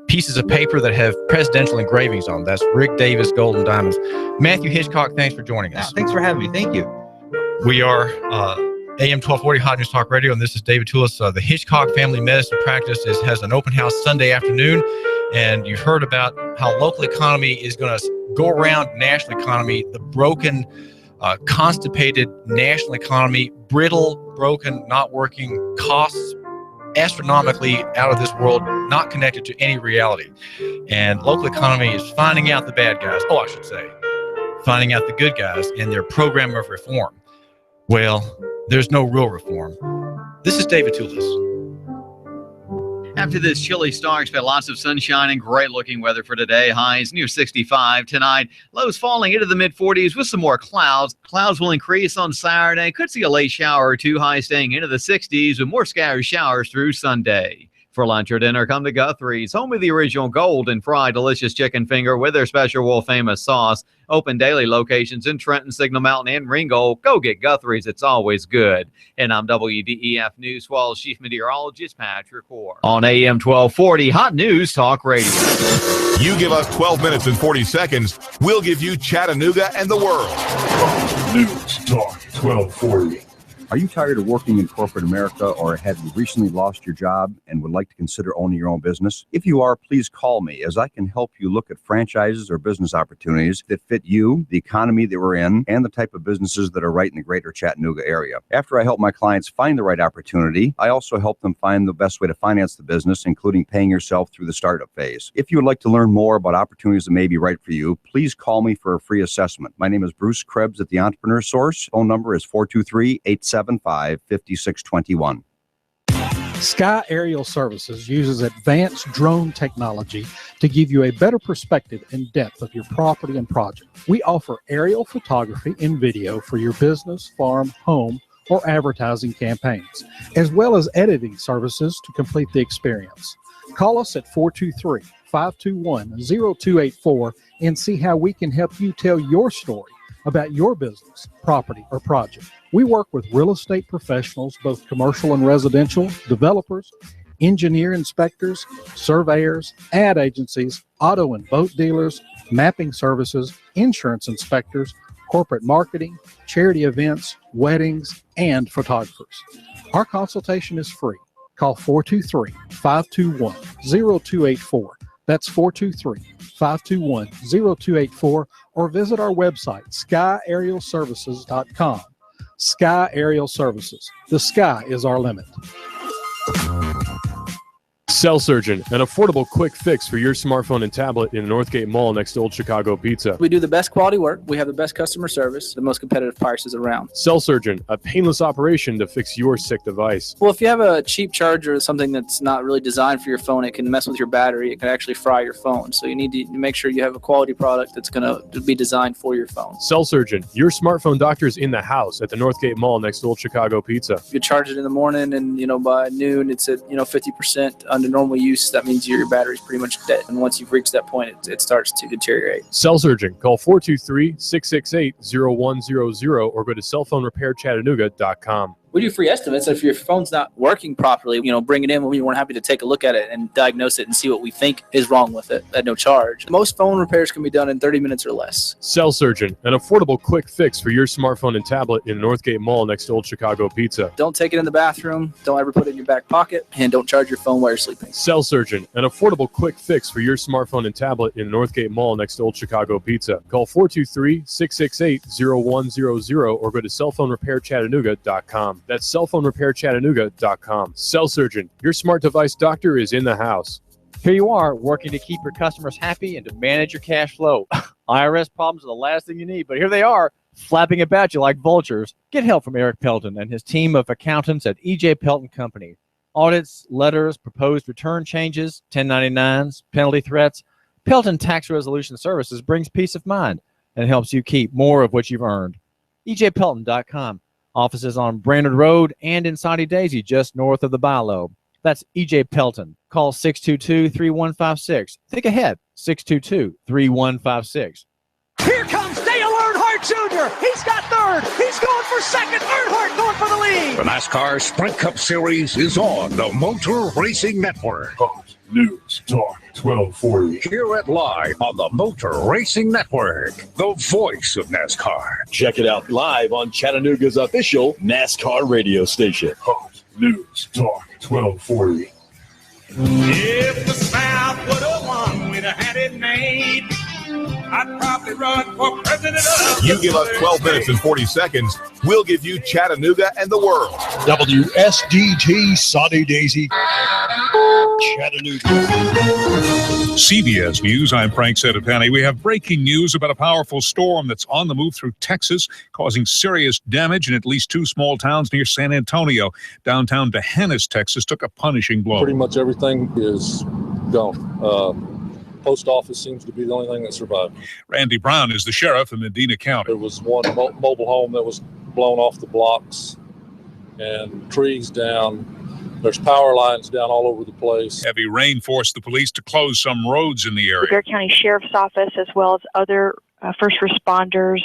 pieces of paper that have presidential engravings on them. That's Rick Davis Gold and Diamonds. Matthew Hitchcock, thanks for joining us. Thanks for having me. Thank you. We are AM 1240 Hot News Talk Radio, and this is David Tulis. The Hitchcock Family Medicine Practice has an open house Sunday afternoon, and you've heard about how local economy is going to go around national economy, the broken, constipated national economy, brittle, broken, not working, costs astronomically out of this world, not connected to any reality. And local economy is finding out the bad guys, finding out the good guys in their program of reform. Well, there's no real reform. This is David Tulis. After this chilly start, expect lots of sunshine and great looking weather for today. Highs near 65 tonight. Lows falling into the mid 40s with some more clouds. Clouds will increase on Saturday. Could see a late shower or two. Highs staying into the 60s with more scattered showers through Sunday. For lunch or dinner, come to Guthrie's, home of the original golden fried delicious chicken finger with their special world famous sauce. Open daily locations in Trenton, Signal Mountain, and Ringgold. Go get Guthrie's. It's always good. And I'm WDEF News Swallow's chief meteorologist, Patrick Orr. On AM 1240, Hot News Talk Radio. You give us 12 minutes and 40 seconds, we'll give you Chattanooga and the world. News Talk 1240. Are you tired of working in corporate America, or have you recently lost your job and would like to consider owning your own business? If you are, please call me, as I can help you look at franchises or business opportunities that fit you, the economy that we're in, and the type of businesses that are right in the greater Chattanooga area. After I help my clients find the right opportunity, I also help them find the best way to finance the business, including paying yourself through the startup phase. If you would like to learn more about opportunities that may be right for you, please call me for a free assessment. My name is Bruce Krebs at the Entrepreneur Source. Phone number is 423-875-5621. Sky Aerial Services uses advanced drone technology to give you a better perspective and depth of your property and project. We offer aerial photography and video for your business, farm, home, or advertising campaigns, as well as editing services to complete the experience. Call us at 423-521-0284 and see how we can help you tell your story about your business, property, or project. We work with real estate professionals, both commercial and residential, developers, engineer inspectors, surveyors, ad agencies, auto and boat dealers, mapping services, insurance inspectors, corporate marketing, charity events, weddings, and photographers. Our consultation is free. Call 423-521-0284. That's 423-521-0284, or visit our website, skyaerialservices.com. Sky Aerial Services. The sky is our limit. Cell Surgeon, an affordable quick fix for your smartphone and tablet in the Northgate Mall next to Old Chicago Pizza. We do the best quality work. We have the best customer service, the most competitive prices around. Cell Surgeon, a painless operation to fix your sick device. Well, if you have a cheap charger or something that's not really designed for your phone, it can mess with your battery. It can actually fry your phone. So you need to make sure you have a quality product that's going to be designed for your phone. Cell Surgeon, your smartphone doctor is in the house at the Northgate Mall next to Old Chicago Pizza. If you charge it in the morning and, by noon, it's at, 50% under normal use. That means your battery's pretty much dead. And once you've reached that point, it starts to deteriorate. Cell Surgeon, call 423-668-0100 or go to cellphonerepairchattanooga.com. We do free estimates. If your phone's not working properly, bring it in. We're happy to take a look at it and diagnose it and see what we think is wrong with it at no charge. Most phone repairs can be done in 30 minutes or less. Cell Surgeon, an affordable quick fix for your smartphone and tablet in the Northgate Mall next to Old Chicago Pizza. Don't take it in the bathroom. Don't ever put it in your back pocket. And don't charge your phone while you're sleeping. Cell Surgeon, an affordable quick fix for your smartphone and tablet in the Northgate Mall next to Old Chicago Pizza. Call 423-668-0100 or go to cellphonerepairchattanooga.com. That's cellphonerepairchattanooga.com. Cell Surgeon, your smart device doctor is in the house. Here you are, working to keep your customers happy and to manage your cash flow. IRS problems are the last thing you need, but here they are, flapping about you like vultures. Get help from Eric Pelton and his team of accountants at E.J. Pelton Company. Audits, letters, proposed return changes, 1099s, penalty threats. Pelton Tax Resolution Services brings peace of mind and helps you keep more of what you've earned. EJPelton.com. Offices on Brainerd Road and in Saudi Daisy, just north of the Bilo. That's E.J. Pelton. Call 622-3156. Think ahead, 622-3156. Here comes Stay Alert Heart Jr. He's got third. He's going for second. Earnhardt going for the lead. The NASCAR Sprint Cup Series is on the Motor Racing Network. Fox News Talk 1240. Hear it live on the Motor Racing Network, the voice of NASCAR. Check it out live on Chattanooga's official NASCAR radio station. Fox News Talk 1240. If the South would have won, we'd have had it made. I'd probably run for president of You give us 12 minutes and 40 seconds, we'll give you Chattanooga and the world. WSDT Sunny Daisy, Chattanooga. CBS News, I'm Frank Settipani. We have breaking news about a powerful storm that's on the move through Texas, causing serious damage in at least two small towns near San Antonio. Downtown D'Hanis, Texas, took a punishing blow. Pretty much everything is gone. Post office seems to be the only thing that survived. Randy Brown is the sheriff in Medina County. There was one mobile home that was blown off the blocks and trees down. There's power lines down all over the place. Heavy rain forced the police to close some roads in the area. The Bexar County Sheriff's Office, as well as other first responders,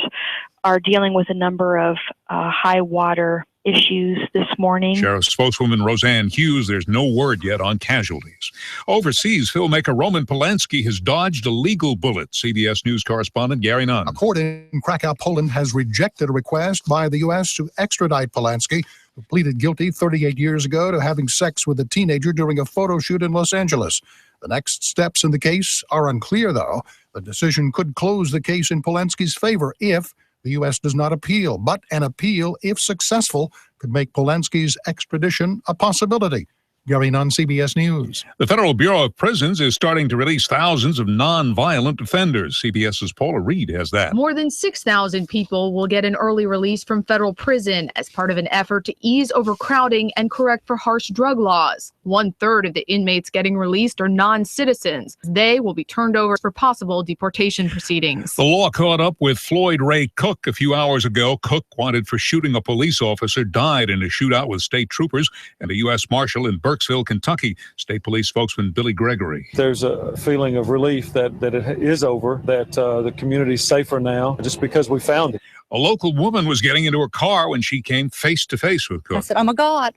are dealing with a number of high water issues this morning. Sheriff spokeswoman Roseanne Hughes, there's no word yet on casualties. Overseas, filmmaker Roman Polanski has dodged a legal bullet. CBS News correspondent Gary Nunn. A court in Krakow, Poland has rejected a request by the U.S. to extradite Polanski, who pleaded guilty 38 years ago to having sex with a teenager during a photo shoot in Los Angeles. The next steps in the case are unclear, though. The decision could close the case in Polanski's favor if the U.S. does not appeal, but an appeal, if successful, could make Polanski's extradition a possibility. Gary Nunn, CBS News. The Federal Bureau of Prisons is starting to release thousands of non-violent offenders. CBS's Paula Reed has that. More than 6,000 people will get an early release from federal prison as part of an effort to ease overcrowding and correct for harsh drug laws. 1/3 of the inmates getting released are non-citizens. They will be turned over for possible deportation proceedings. The law caught up with Floyd Ray Cook a few hours ago. Cook, wanted for shooting a police officer, died in a shootout with state troopers and a U.S. Marshal in Burkesville, Kentucky. State Police spokesman Billy Gregory. There's a feeling of relief that it is over, that the community's safer now, just because we found it. A local woman was getting into her car when she came face to face with Cook. I said, oh my God.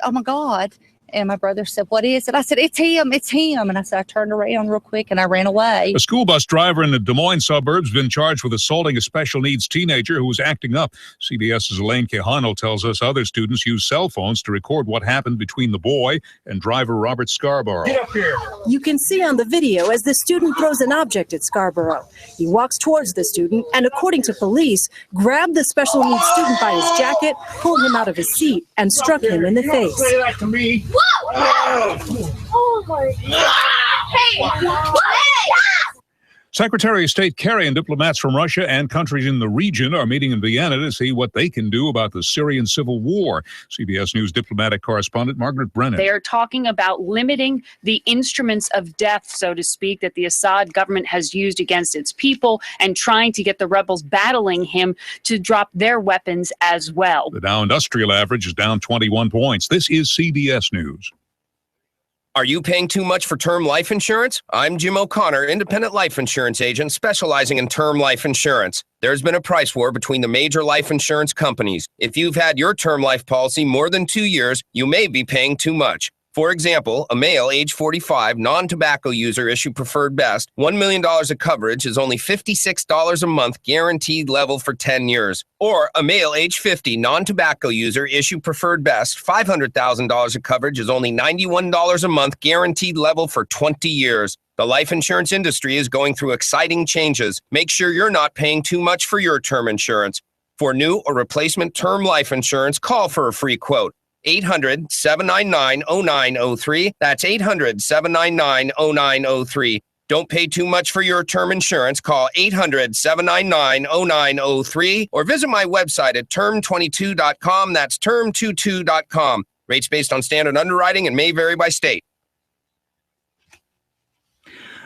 And my brother said, what is it? I said, it's him. And I said, I turned around real quick and I ran away. A school bus driver in the Des Moines suburbs has been charged with assaulting a special needs teenager who was acting up. CBS's Elaine Quijano tells us other students use cell phones to record what happened between the boy and driver Robert Scarborough. Get up here. You can see on the video as the student throws an object at Scarborough. He walks towards the student and, according to police, grabbed the special needs student by his jacket, pulled him out of his seat, and struck him in the face. Say that to me. Oh my God. Secretary of State Kerry and diplomats from Russia and countries in the region are meeting in Vienna to see what they can do about the Syrian civil war. CBS News diplomatic correspondent Margaret Brennan. They are talking about limiting the instruments of death, so to speak, that the Assad government has used against its people and trying to get the rebels battling him to drop their weapons as well. The Dow Industrial Average is down 21 points. This is CBS News. Are you paying too much for term life insurance? I'm Jim O'Connor, independent life insurance agent specializing in term life insurance. There's been a price war between the major life insurance companies. If you've had your term life policy more than 2 years, you may be paying too much. For example, a male age 45, non-tobacco user issue preferred best, $1 million of coverage is only $56 a month guaranteed level for 10 years. Or a male age 50, non-tobacco user issue preferred best, $500,000 of coverage is only $91 a month guaranteed level for 20 years. The life insurance industry is going through exciting changes. Make sure you're not paying too much for your term insurance. For new or replacement term life insurance, call for a free quote. 800-799-0903. That's 800-799-0903. Don't pay too much for your term insurance. Call 800-799-0903 or visit my website at term22.com. That's term22.com. Rates based on standard underwriting and may vary by state.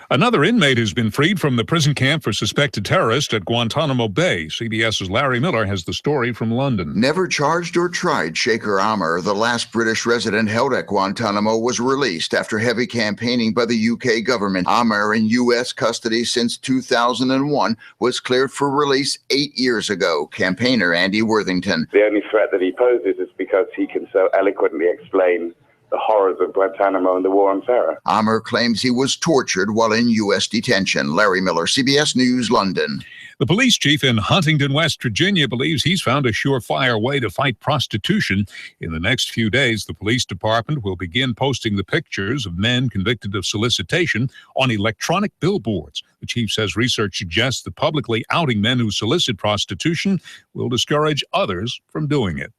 Another inmate has been freed from the prison camp for suspected terrorist at Guantanamo Bay. CBS's Larry Miller has the story from London. Never charged or tried, Shaker Amr, the last British resident held at Guantanamo, was released after heavy campaigning by the UK government. Amr, in U.S. custody since 2001, was cleared for release 8 years ago. Campaigner Andy Worthington. The only threat that he poses is because he can so eloquently explain the horrors of Guantanamo and the war on terror. Amr claims he was tortured while in U.S. detention. Larry Miller, CBS News, London. The police chief in Huntington, West Virginia, believes he's found a surefire way to fight prostitution. In the next few days, the police department will begin posting the pictures of men convicted of solicitation on electronic billboards. The chief says research suggests that publicly outing men who solicit prostitution will discourage others from doing it.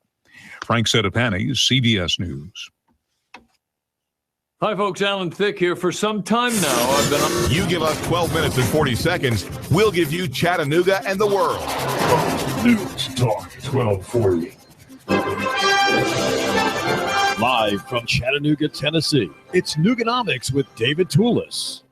Frank Sedapani, CBS News. Hi, folks. Alan Thicke here. For some time now, I've been on. You give us 12 minutes and 40 seconds, we'll give you Chattanooga and the world. News Talk 1240. Live from Chattanooga, Tennessee, it's Nooganomics with David Tulis.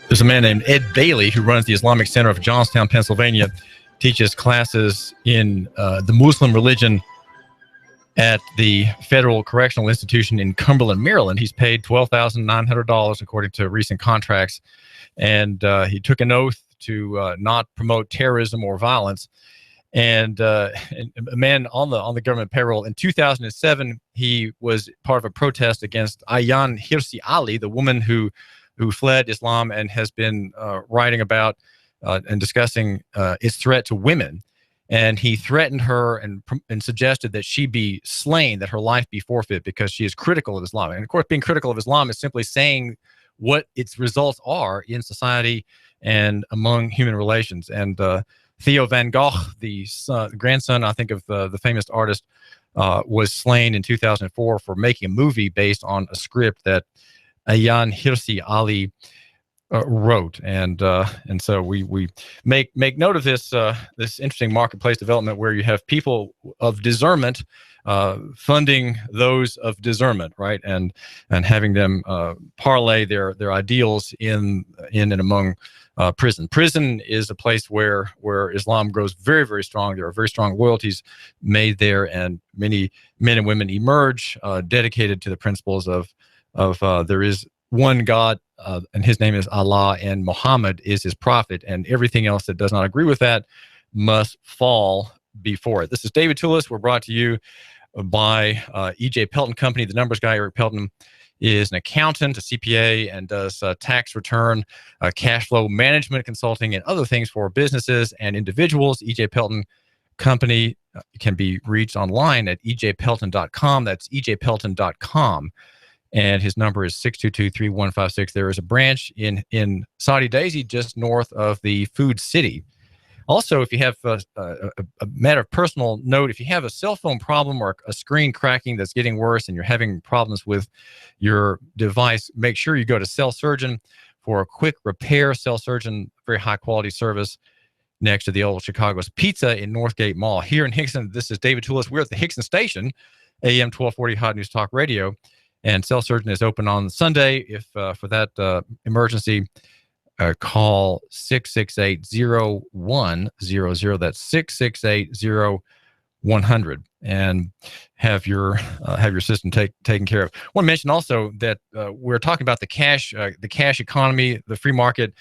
There's a man named Ed Bailey who runs the Islamic Center of Johnstown, Pennsylvania, teaches classes in the Muslim religion at the Federal Correctional Institution in Cumberland, Maryland. He's paid $12,900 according to recent contracts, and he took an oath to not promote terrorism or violence. And a man on the government payroll in 2007, he was part of a protest against Ayaan Hirsi Ali, the woman who fled Islam and has been writing about and discussing its threat to women. And he threatened her and suggested that she be slain, that her life be forfeit because she is critical of Islam. And of course, being critical of Islam is simply saying what its results are in society and among human relations. And Theo van Gogh, the grandson, I think, of the famous artist, was slain in 2004 for making a movie based on a script that Ayaan Hirsi Ali wrote, and so we make note of this interesting marketplace development where you have people of discernment funding those of discernment, right, and having them parlay their ideals in and among prison. Prison is a place where Islam grows very, very strong. There are very strong loyalties made there, and many men and women emerge dedicated to the principles of there is one God, and his name is Allah, and Muhammad is his prophet, and everything else that does not agree with that must fall before it. This is David Tulis. We're brought to you by E.J. Pelton Company. The numbers guy, Eric Pelton, is an accountant, a CPA, and does tax return, cash flow management consulting, and other things for businesses and individuals. E.J. Pelton Company can be reached online at ejpelton.com. That's ejpelton.com. And his number is 622-3156. There is a branch in Saudi Daisy, just north of the Food City. Also, if you have a matter of personal note, if you have a cell phone problem or a screen cracking that's getting worse and you're having problems with your device, make sure you go to Cell Surgeon for a quick repair. Cell Surgeon, very high quality service next to the old Chicago's Pizza in Northgate Mall. Here in Hickson, this is David Tulis. We're at the Hickson Station, AM 1240 Hot News Talk Radio. And Cell Surgeon is open on Sunday. If for that emergency, call 668-0100. That's 668-0100, and have your system taken care of. I want to mention also that we're talking about the cash economy, the free market.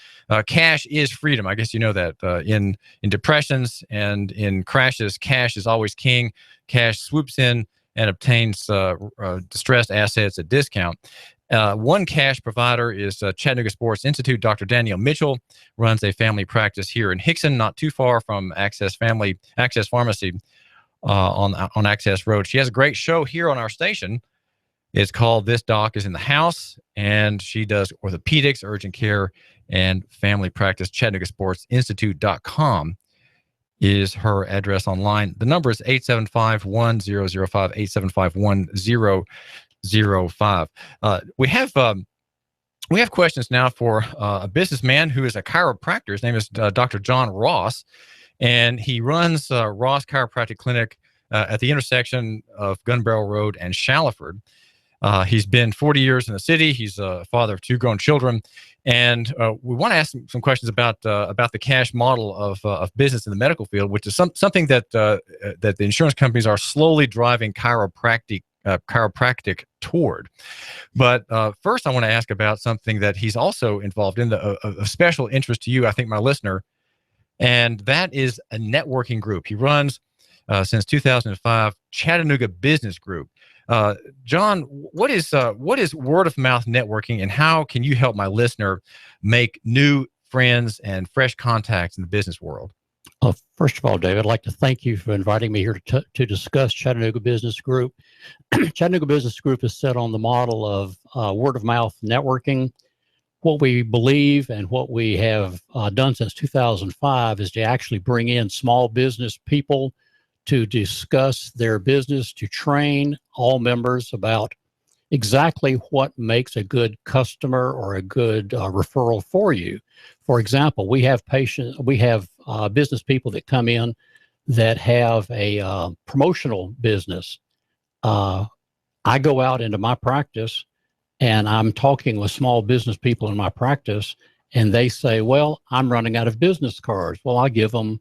Cash is freedom. I guess you know that. In depressions and in crashes, cash is always king. Cash swoops in and obtains distressed assets at discount. One cash provider is Chattanooga Sports Institute. Dr. Danielle Mitchell runs a family practice here in Hickson, not too far from Access Pharmacy on Access Road. She has a great show here on our station. It's called This Doc is in the House, and she does orthopedics, urgent care, and family practice. ChattanoogaSportsInstitute.com is her address online. The number is 875-1005, 875-1005. We have questions now for a businessman who is a chiropractor. His name is Dr. John Ross, and he runs Ross Chiropractic Clinic at the intersection of Gun Barrel Road and Shallowford. He's been 40 years in the city. He's a father of 2 grown children. And we want to ask some questions about the cash model of business in the medical field, which is something that the insurance companies are slowly driving chiropractic toward. But first, I want to ask about something that he's also involved in, of special interest to you, I think, my listener, and that is a networking group. He runs, since 2005, Chattanooga Business Group. John, what is word of mouth networking, and how can you help my listener make new friends and fresh contacts in the business world? First of all, David, I'd like to thank you for inviting me here to discuss Chattanooga Business Group. Chattanooga Business Group is set on the model of word of mouth networking. What we believe and what we have done since 2005 is to actually bring in small business people to discuss their business, to train all members about exactly what makes a good customer or a good referral for you. For example, we have business people that come in that have a promotional business. I go out into my practice and I'm talking with small business people in my practice, and they say, well, I'm running out of business cards. Well, I give them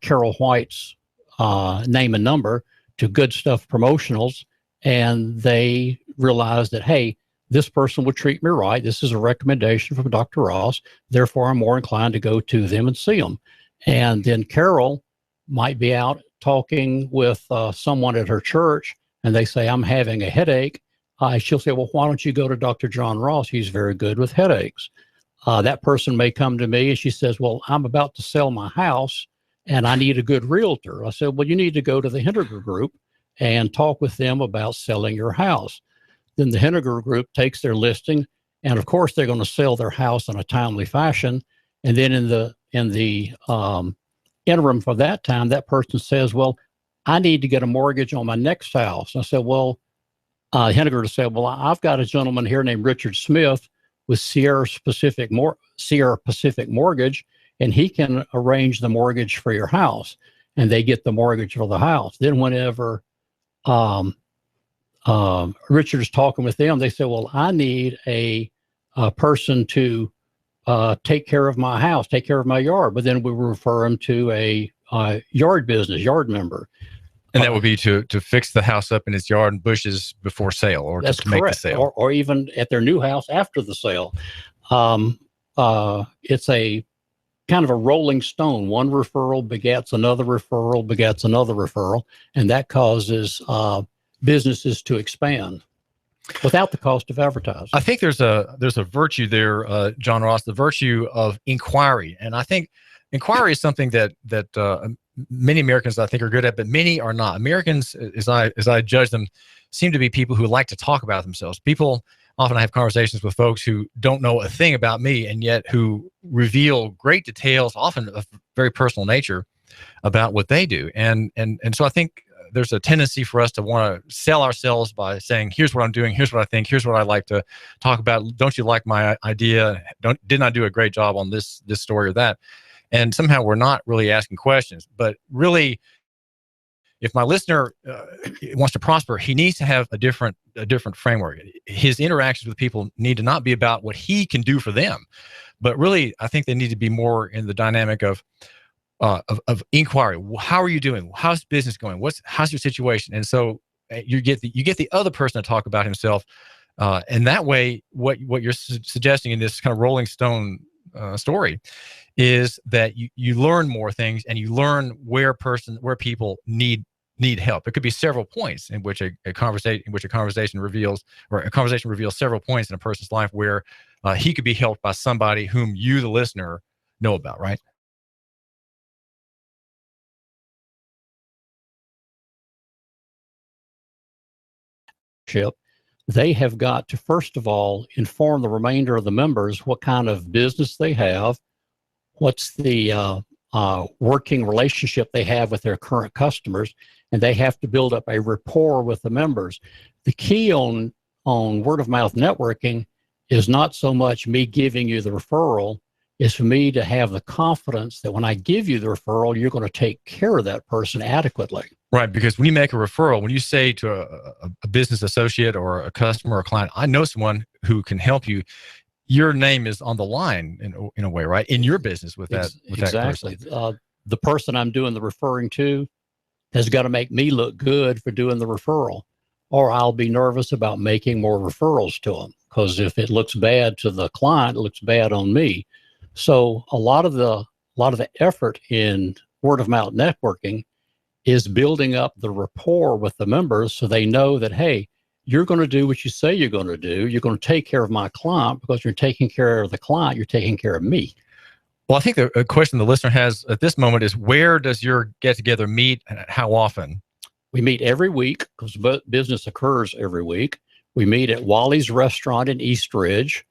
Carol White's name and number to Good Stuff Promotionals, and they realize that, hey, this person would treat me right. This is a recommendation from Dr. Ross. Therefore, I'm more inclined to go to them and see them. And then Carol might be out talking with someone at her church, and they say, I'm having a headache. She'll say, well, why don't you go to Dr. John Ross? He's very good with headaches. That person may come to me and she says, well, I'm about to sell my house and I need a good realtor. I said, well, you need to go to the Henniger Group and talk with them about selling your house. Then the Henniger Group takes their listing, and of course they're going to sell their house in a timely fashion. And then in the interim for that time, that person says, well, I need to get a mortgage on my next house. I said, well, Henniger said, well, I've got a gentleman here named Richard Smith with Sierra Pacific Mortgage, and he can arrange the mortgage for your house. And they get the mortgage for the house. Then whenever Richard is talking with them, they say, well, I need a person to take care of my house, take care of my yard. But then we refer them to a yard member. And that would be to fix the house up in its yard and bushes before sale, or that's to make correct. the sale. Or even at their new house after the sale. It's a kind of a rolling stone. One referral begets another referral, begets another referral, and that causes businesses to expand without the cost of advertising. I think there's a virtue there, John Ross, the virtue of inquiry. And I think inquiry is something that many Americans, I think, are good at, but many are not. Americans, as I judge them, seem to be people who like to talk about themselves. People often I have conversations with folks who don't know a thing about me, and yet who reveal great details, often of very personal nature, about what they do. And so I think there's a tendency for us to want to sell ourselves by saying, here's what I'm doing, here's what I think, here's what I like to talk about. Don't you like my idea? Didn't I do a great job on this story or that? And somehow we're not really asking questions. But really, if my listener wants to prosper, he needs to have a different framework. His interactions with people need to not be about what he can do for them, but really, I think they need to be more in the dynamic of inquiry. How are you doing? How's business going? How's your situation? And so you get the other person to talk about himself, and that way, what you're suggesting in this kind of Rolling Stone story is that you learn more things, and you learn where people need help. It could be several points in which a conversation reveals several points in a person's life where he could be helped by somebody whom you, the listener, know about, right? They have got to, first of all, inform the remainder of the members what kind of business they have, what's the working relationship they have with their current customers, and they have to build up a rapport with the members. The key on word of mouth networking is not so much me giving you the referral, is for me to have the confidence that when I give you the referral, you're going to take care of that person adequately. Right, because when you make a referral, when you say to a business associate or a customer or a client, I know someone who can help you, your name is on the line in a way, right? In your business with that, exactly. That person. The person I'm doing the referring to has got to make me look good for doing the referral, or I'll be nervous about making more referrals to them. Because if it looks bad to the client, it looks bad on me. So a lot of the effort in word of mouth networking is building up the rapport with the members so they know that, hey, you're going to do what you say you're going to do. You're going to take care of my client. Because you're taking care of the client, you're taking care of me. Well, I think the question the listener has at this moment is, where does your get-together meet and how often? We meet every week because business occurs every week. We meet at Wally's Restaurant in East Ridge.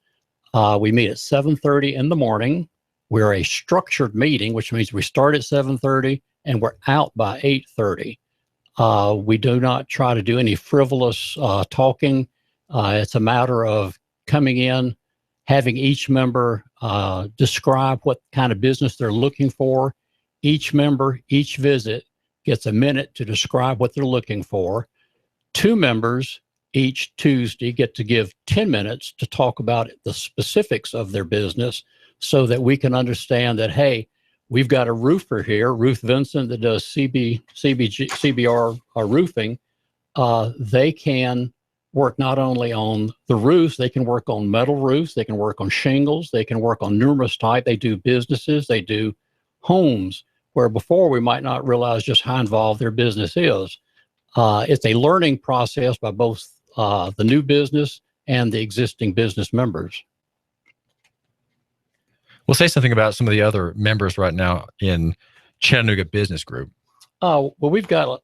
We meet at 7:30 in the morning. We're a structured meeting, which means we start at 7:30 and we're out by 8:30. We do not try to do any frivolous talking. It's a matter of coming in, having each member describe what kind of business they're looking for. Each member, each visit gets a minute to describe what they're looking for. 2 members each Tuesday get to give 10 minutes to talk about the specifics of their business so that we can understand that, hey, we've got a roofer here, Ruth Vincent, that does CBR roofing. They can work not only on the roofs, they can work on metal roofs, they can work on shingles, they can work on numerous types. They do businesses, they do homes, where before we might not realize just how involved their business is. It's a learning process by both the new business and the existing business members. We'll say something about some of the other members right now in Chattanooga Business Group. Well, we've got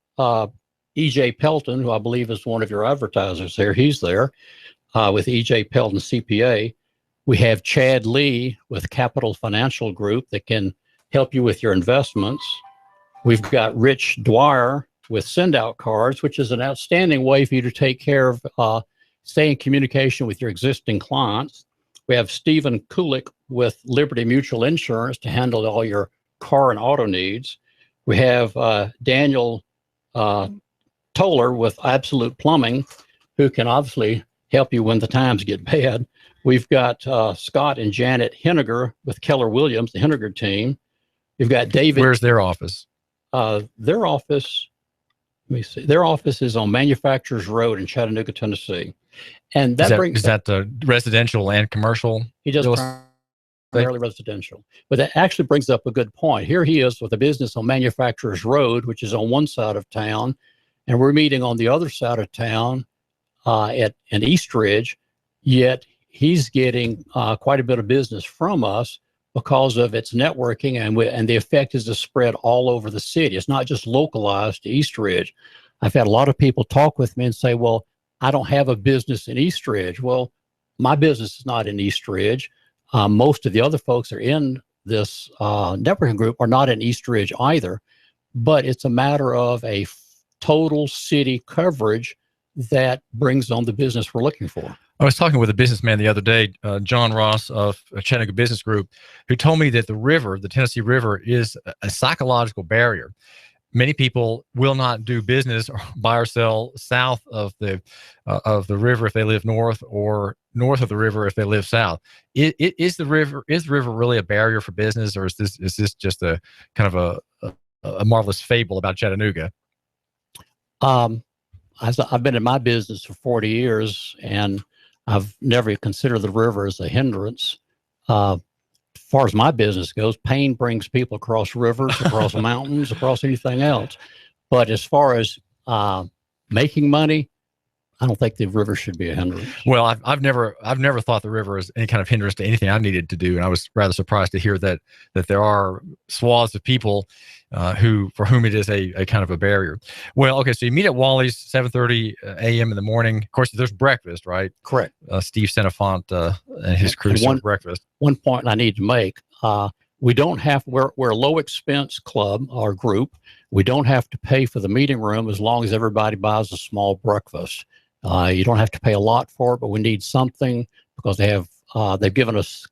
E.J. Pelton, who I believe is one of your advertisers there. He's there with E.J. Pelton CPA. We have Chad Lee with Capital Financial Group that can help you with your investments. We've got Rich Dwyer with Send Out Cards, which is an outstanding way for you to take care of, stay in communication with your existing clients. We have Stephen Kulik with Liberty Mutual Insurance to handle all your car and auto needs. We have Daniel Toller with Absolute Plumbing, who can obviously help you when the times get bad. We've got Scott and Janet Henniger with Keller Williams, the Henniger team. We've got David. Where's their office? Their office, let me see. Their office is on Manufacturers Road in Chattanooga, Tennessee. And that is that the residential and commercial? He does primarily residential. But that actually brings up a good point. Here he is with a business on Manufacturers Road, which is on one side of town, and we're meeting on the other side of town in East Ridge, yet he's getting quite a bit of business from us because of its networking, and the effect is to spread all over the city. It's not just localized to East Ridge. I've had a lot of people talk with me and say, well, I don't have a business in East Ridge. Well, my business is not in East Ridge. Most of the other folks that are in this networking group are not in East Ridge either, but it's a matter of a total city coverage that brings on the business we're looking for. I was talking with a businessman the other day, John Ross of Chattanooga Business Group, who told me that the river, the Tennessee River, is a psychological barrier. Many people will not do business or buy or sell south of the river if they live north, or north of the river if they live south. Is the river really a barrier for business, or is this just a kind of a marvelous fable about Chattanooga? I've been in my business for 40 years, and I've never considered the river as a hindrance. As far as my business goes, pain brings people across rivers, across mountains, across anything else. But as far as making money, I don't think the river should be a hindrance. Well, I've never thought the river is any kind of hindrance to anything I needed to do, and I was rather surprised to hear that there are swaths of people for whom it is a kind of a barrier. Well, okay, so you meet at Wally's 7:30 a.m. in the morning. Of course, there's breakfast, right? Correct. Steve Senefont and his crew serve breakfast. One point I need to make: we don't have we're a low expense club or group. We don't have to pay for the meeting room as long as everybody buys a small breakfast. You don't have to pay a lot for it, but we need something because they have They've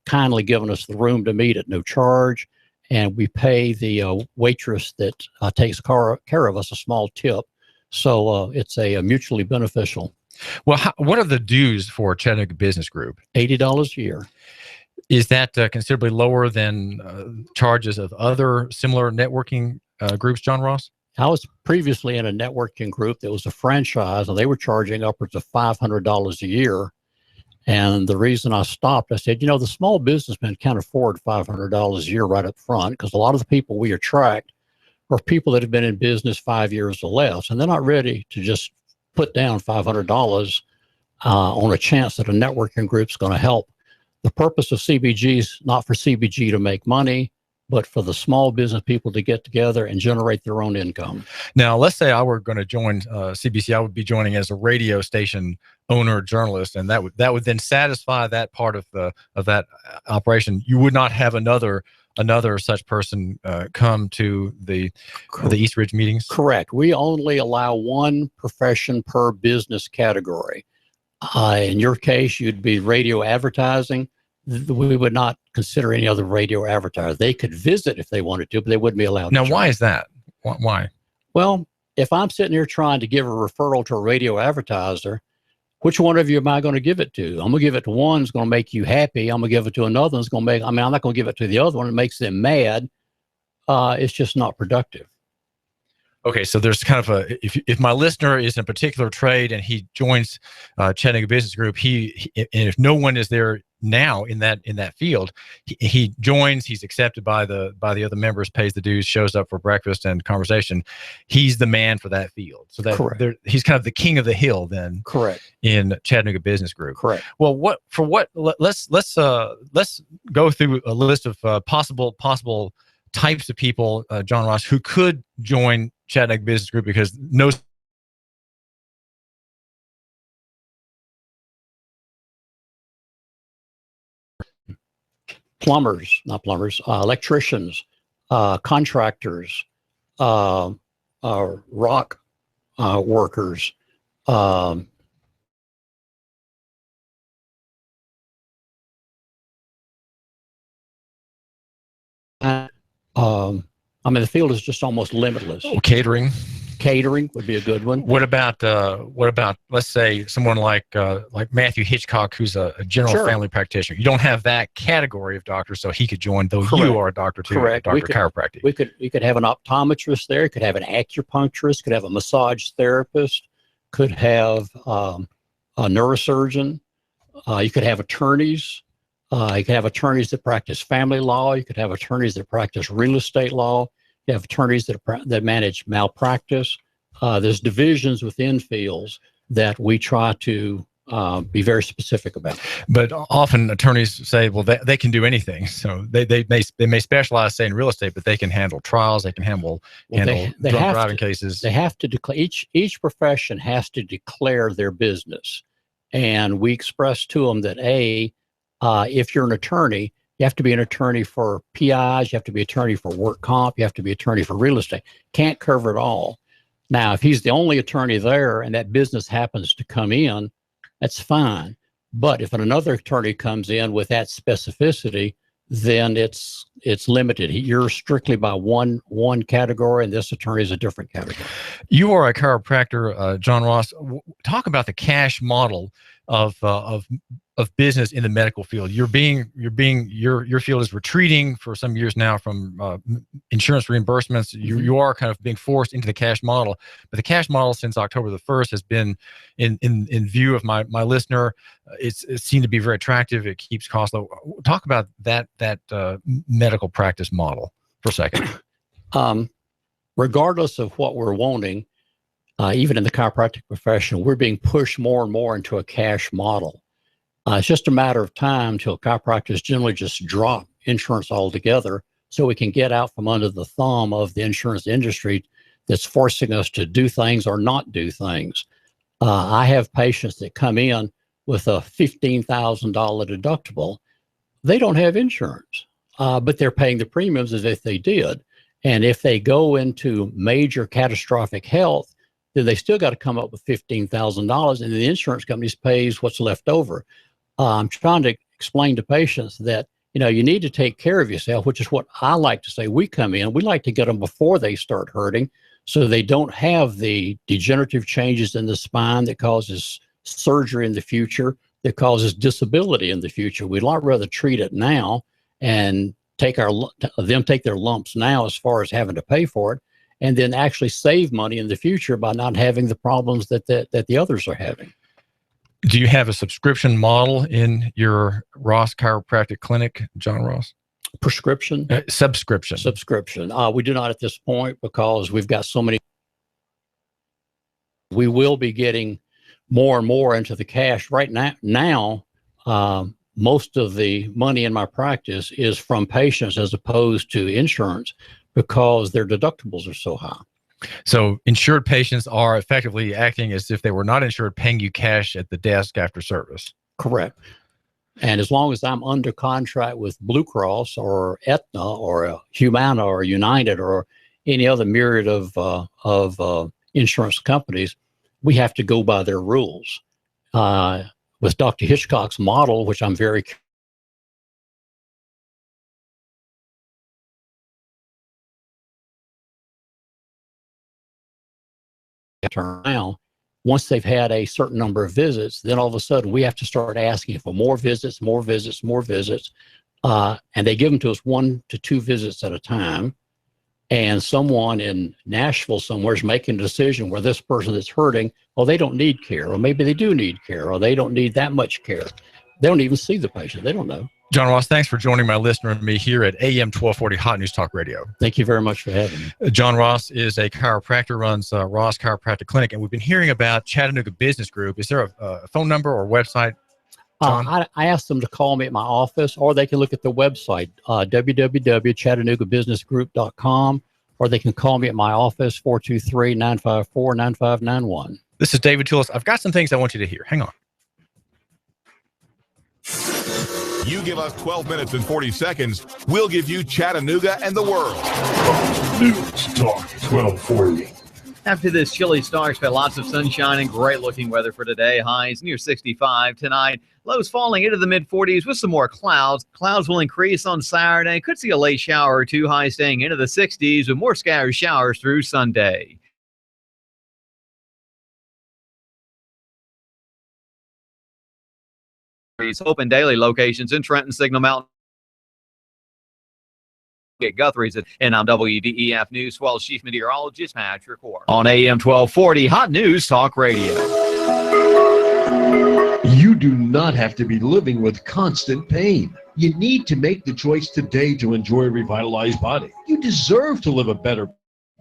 kindly given us the room to meet at no charge, and we pay the waitress that takes care of us a small tip. So it's a mutually beneficial. Well, what are the dues for Chattanooga Business Group? $80 a year. Is that considerably lower than charges of other similar networking groups, John Ross? I was previously in a networking group that was a franchise, and they were charging upwards of $500 a year. And the reason I stopped, I said, the small businessmen can't afford $500 a year right up front, because a lot of the people we attract are people that have been in business 5 years or less, and they're not ready to just put down $500 on a chance that a networking group is going to help. The purpose of CBG is not for CBG to make money, but for the small business people to get together and generate their own income. Now, let's say I were going to join CBC. I would be joining as a radio station owner, journalist, and that would then satisfy that part of that operation. You would not have another such person come to the East Ridge meetings? Correct. We only allow one profession per business category. In your case, you'd be radio advertising. We would not consider any other radio advertiser. They could visit if they wanted to, but they wouldn't be allowed to. Now, why is that? Why? Well, if I'm sitting here trying to give a referral to a radio advertiser, which one of you am I going to give it to? I'm going to give it to one who's going to make you happy. I'm going to give it to another who's going to make, I'm not going to give it to the other one. It makes them mad. It's just not productive. Okay, so there's kind of if my listener is in a particular trade and he joins Chattanooga Business Group, and if no one is there now in that field, he joins, he's accepted by the other members, pays the dues, shows up for breakfast and conversation. He's the man for that field. So that he's kind of the king of the hill then. Correct. In Chattanooga Business Group. Correct. Well, let's go through a list of possible types of people, John Ross, who could join Chattanooga Business Group, because electricians, contractors, rock workers, the field is just almost limitless. Catering would be a good one. What about let's say someone like Matthew Hitchcock, who's a general family practitioner? You don't have that category of doctor, so he could join, though. Correct. You are a doctor too. Correct. Doctor chiropractic. We could have an optometrist there. Could have an acupuncturist. Could have a massage therapist. Could have a neurosurgeon. You could have attorneys. You could have attorneys that practice family law. You could have attorneys that practice real estate law. You have attorneys that manage malpractice. There's divisions within fields that we try to be very specific about. But often attorneys say, well, they can do anything. So they may specialize, say, in real estate, but they can handle trials. They can handle driving cases. They have to declare. Each profession has to declare their business, and we express to them that if you're an attorney, you have to be an attorney for PIs, you have to be an attorney for work comp, you have to be an attorney for real estate. Can't cover it all. Now, if he's the only attorney there and that business happens to come in, that's fine. But if another attorney comes in with that specificity, then it's limited. You're strictly by one category, and this attorney is a different category. You are a chiropractor, John Ross. Talk about the cash model of business in the medical field. Your field is retreating for some years now from insurance reimbursements. You are kind of being forced into the cash model, but the cash model since October the 1st has been in view of my listener. It's seemed to be very attractive. It keeps costs low. Talk about that medical practice model for a second. Regardless of what we're wanting, even in the chiropractic profession, we're being pushed more and more into a cash model. It's just a matter of time till chiropractors generally just drop insurance altogether so we can get out from under the thumb of the insurance industry that's forcing us to do things or not do things. I have patients that come in with a $15,000 deductible. They don't have insurance, but they're paying the premiums as if they did. And if they go into major catastrophic health, then they still got to come up with $15,000, and the insurance companies pays what's left over. I'm trying to explain to patients that, you need to take care of yourself, which is what I like to say. We come in, we like to get them before they start hurting so they don't have the degenerative changes in the spine that causes surgery in the future, that causes disability in the future. We'd lot rather treat it now and take their lumps now as far as having to pay for it, and then actually save money in the future by not having the problems that the others are having. Do you have a subscription model in your Ross Chiropractic Clinic, John Ross? Prescription? Subscription. Subscription. We do not at this point because we've got so many. We will be getting more and more into the cash. Right now, most of the money in my practice is from patients as opposed to insurance because their deductibles are so high. So insured patients are effectively acting as if they were not insured, paying you cash at the desk after service. Correct. And as long as I'm under contract with Blue Cross or Aetna or Humana or United or any other myriad of insurance companies, we have to go by their rules. With Dr. Hitchcock's model, which I'm very now, once they've had a certain number of visits, then all of a sudden we have to start asking for more visits, and they give them to us 1 to 2 visits at a time. And someone in Nashville somewhere is making a decision where this person that's hurting, they don't need care, or maybe they do need care, or they don't need that much care. They don't even see the patient. They don't know. John Ross, thanks for joining my listener and me here at AM 1240 Hot News Talk Radio. Thank you very much for having me. John Ross is a chiropractor, runs Ross Chiropractic Clinic, and we've been hearing about Chattanooga Business Group. Is there a phone number or website? I asked them to call me at my office, or they can look at the website, www.chattanoogabusinessgroup.com, or they can call me at my office, 423-954-9591. This is David Tulis. I've got some things I want you to hear. Hang on. You give us 12 minutes and 40 seconds, we'll give you Chattanooga and the world. News Talk 1240. After this chilly start, expect lots of sunshine and great looking weather for today. Highs near 65 tonight. Lows falling into the mid-40s with some more clouds. Clouds will increase on Saturday. Could see a late shower or two. Highs staying into the 60s with more scattered showers through Sunday. Open daily locations in Trenton, Signal Mountain. Get Guthrie's and I'm WDEF News 12 Chief Meteorologist Patrick Ward on AM 1240 Hot News Talk Radio. You do not have to be living with constant pain. You need to make the choice today to enjoy a revitalized body. You deserve to live a better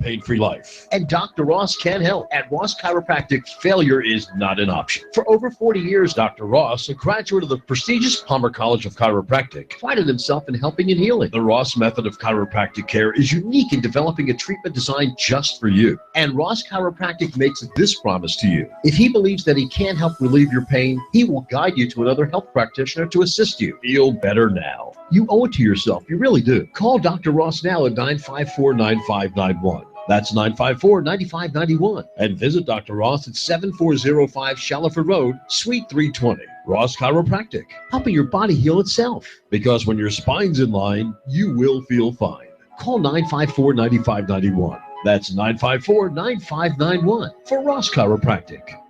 pain-free life. And Dr. Ross can help. At Ross Chiropractic, failure is not an option. For over 40 years, Dr. Ross, a graduate of the prestigious Palmer College of Chiropractic, prided himself in helping and healing. The Ross method of chiropractic care is unique in developing a treatment designed just for you. And Ross Chiropractic makes this promise to you. If he believes that he can help relieve your pain, he will guide you to another health practitioner to assist you. Feel better now. You owe it to yourself. You really do. Call Dr. Ross now at 954-9591. That's 954-9591. And visit Dr. Ross at 7405 Shaliford Road, Suite 320. Ross Chiropractic, helping your body heal itself. Because when your spine's in line, you will feel fine. Call 954-9591. That's 954-9591 for Ross Chiropractic.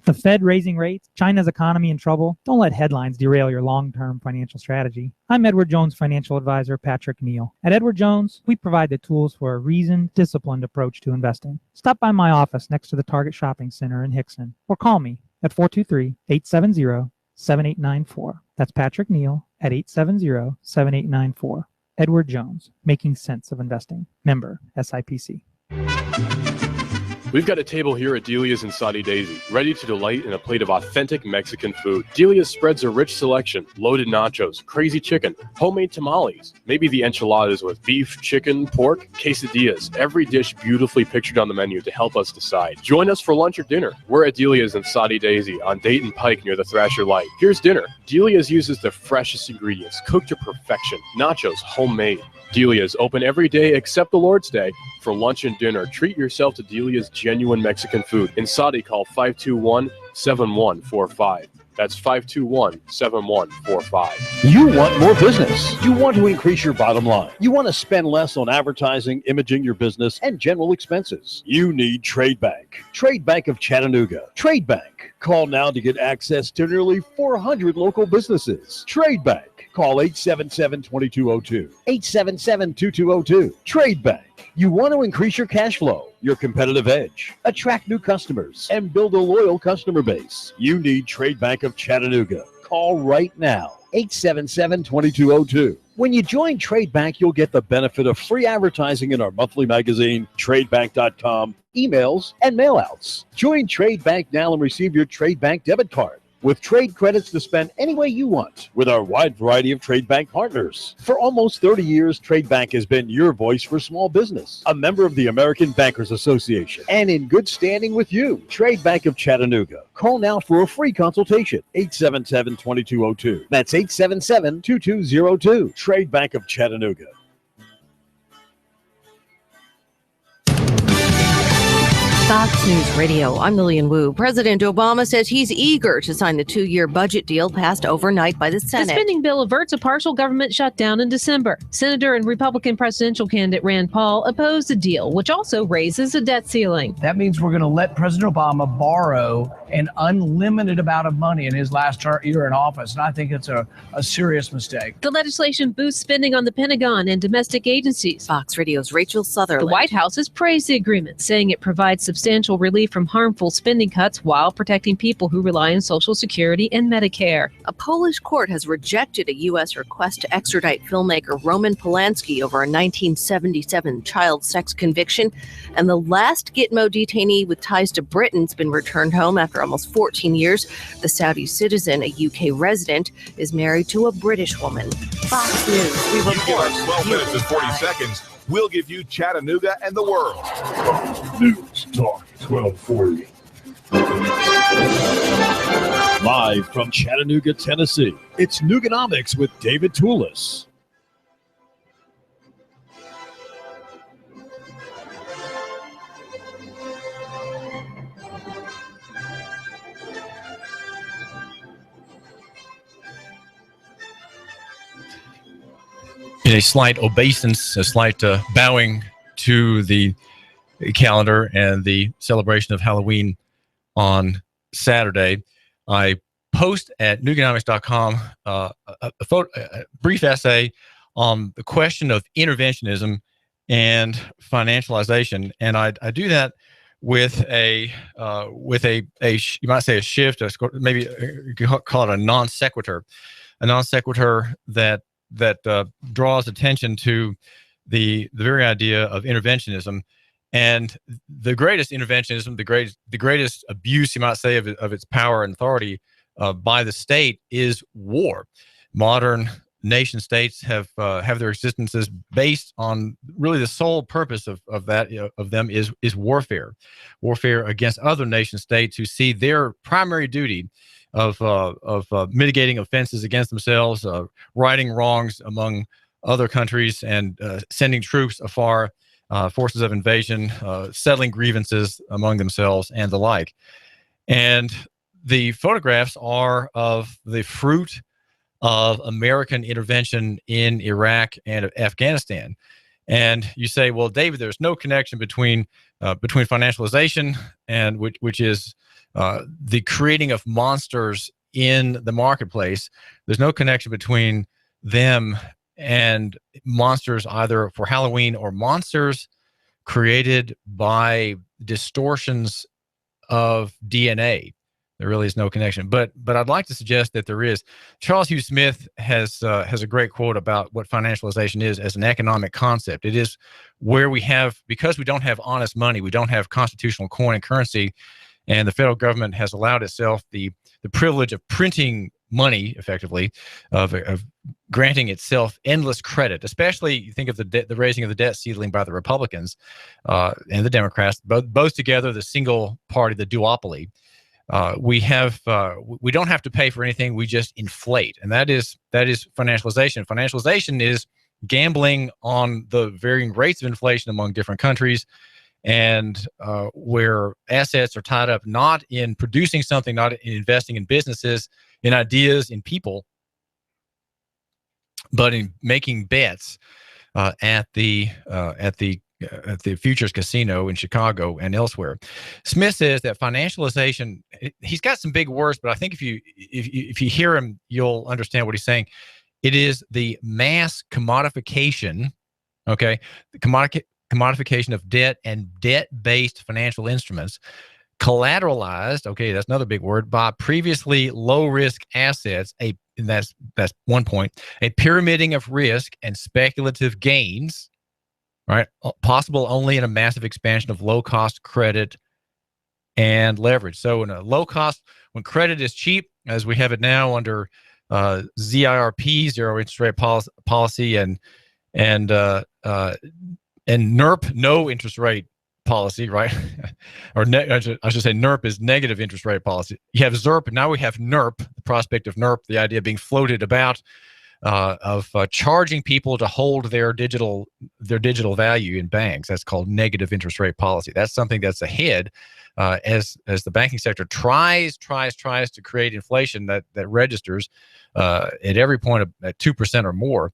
The Fed raising rates, China's economy in trouble. Don't let headlines derail your long-term financial strategy. I'm Edward Jones financial advisor Patrick Neal. At Edward Jones, we provide the tools for a reasoned, disciplined approach to investing. Stop by my office next to the Target Shopping Center in Hickson, or call me at 423-870-7894. That's Patrick Neal at 870-7894. Edward Jones, making sense of investing. Member SIPC. We've got a table here at Delia's in Saudi Daisy, ready to delight in a plate of authentic Mexican food. Delia's spreads a rich selection, loaded nachos, crazy chicken, homemade tamales, maybe the enchiladas with beef, chicken, pork, quesadillas. Every dish beautifully pictured on the menu to help us decide. Join us for lunch or dinner. We're at Delia's in Saudi Daisy on Dayton Pike near the Thrasher Light. Here's dinner. Delia's uses the freshest ingredients, cooked to perfection. Nachos, homemade. Delia's open every day except the Lord's Day. For lunch and dinner, treat yourself to Delia's genuine Mexican food. In Saudi, call 521-7145. That's 521-7145. You want more business. You want to increase your bottom line. You want to spend less on advertising, imaging your business, and general expenses. You need Trade Bank. Trade Bank of Chattanooga. Trade Bank. Call now to get access to nearly 400 local businesses. Trade Bank. Call 877-2202. 877-2202. Trade Bank. You want to increase your cash flow, your competitive edge, attract new customers, and build a loyal customer base. You need Trade Bank of Chattanooga. Call right now. 877-2202. When you join Trade Bank, you'll get the benefit of free advertising in our monthly magazine, tradebank.com, emails, and mailouts. Join Trade Bank now and receive your Trade Bank debit card with trade credits to spend any way you want with our wide variety of Trade Bank partners. For almost 30 years, Trade Bank has been your voice for small business, a member of the American Bankers Association, and in good standing with you. Trade Bank of Chattanooga. Call now for a free consultation. 877-2202. That's 877-2202. Trade Bank of Chattanooga. Fox News Radio, I'm Lillian Wu. President Obama says he's eager to sign the 2-year budget deal passed overnight by the Senate. The spending bill averts a partial government shutdown in December. Senator and Republican presidential candidate Rand Paul opposed the deal, which also raises a debt ceiling. That means we're going to let President Obama borrow an unlimited amount of money in his last year in office, and I think it's a serious mistake. The legislation boosts spending on the Pentagon and domestic agencies. Fox Radio's Rachel Sutherland. The White House has praised the agreement, saying it provides substantial relief from harmful spending cuts while protecting people who rely on Social Security and Medicare. A Polish court has rejected a U.S. request to extradite filmmaker Roman Polanski over a 1977 child sex conviction, and the last Gitmo detainee with ties to Britain's been returned home after almost 14 years. The Saudi citizen, a UK resident, is married to a British woman. Fox News. We report. 12 minutes and 40 seconds. We'll give you Chattanooga and the world. News Talk 1240. Live from Chattanooga, Tennessee, it's Nooganomics with David Tulis. In a slight obeisance, a slight bowing to the calendar and the celebration of Halloween on Saturday, I post at Nooganomics.com a brief essay on the question of interventionism and financialization, and I do that with a you might say a shift, maybe you could call it a non sequitur that draws attention to the very idea of interventionism. And the greatest interventionism, the greatest abuse, you might say, of its power and authority by the state is war. Modern nation states have their existences based on really the sole purpose of them is warfare against other nation states who see their primary duty of mitigating offenses against themselves, righting wrongs among other countries, and sending troops afar. Forces of invasion, settling grievances among themselves, and the like. And the photographs are of the fruit of American intervention in Iraq and Afghanistan. And you say, well, David, there's no connection between financialization and which is the creating of monsters in the marketplace. There's no connection between them and monsters either for Halloween or monsters created by distortions of DNA. There really is no connection. But I'd like to suggest that there is. Charles Hugh Smith has a great quote about what financialization is as an economic concept. It is where we have, because we don't have honest money, we don't have constitutional coin and currency, and the federal government has allowed itself the privilege of printing money, effectively, of granting itself endless credit. Especially, you think of the raising of the debt ceiling by the Republicans and the Democrats, both together, the single party, the duopoly. We don't have to pay for anything. We just inflate, and that is financialization. Financialization is gambling on the varying rates of inflation among different countries, and where assets are tied up not in producing something, not in investing in businesses, in ideas, in people, but in making bets at the Futures Casino in Chicago and elsewhere. Smith says that financialization, he's got some big words, but I think if you hear him, you'll understand what he's saying. It is the mass commodification, okay, the commodification of debt and debt-based financial instruments, collateralized, okay, that's another big word, by previously low-risk assets, and that's one point, a pyramiding of risk and speculative gains, right? Possible only in a massive expansion of low-cost credit and leverage. So in a low-cost, when credit is cheap, as we have it now under ZIRP, zero interest rate policy, and NIRP, no interest rate policy, right? Or I should say NIRP is negative interest rate policy. You have ZIRP, now we have NIRP, the prospect of NIRP, the idea being floated about of charging people to hold their digital value in banks. That's called negative interest rate policy. That's something that's ahead as the banking sector tries to create inflation that registers at every point at 2% or more,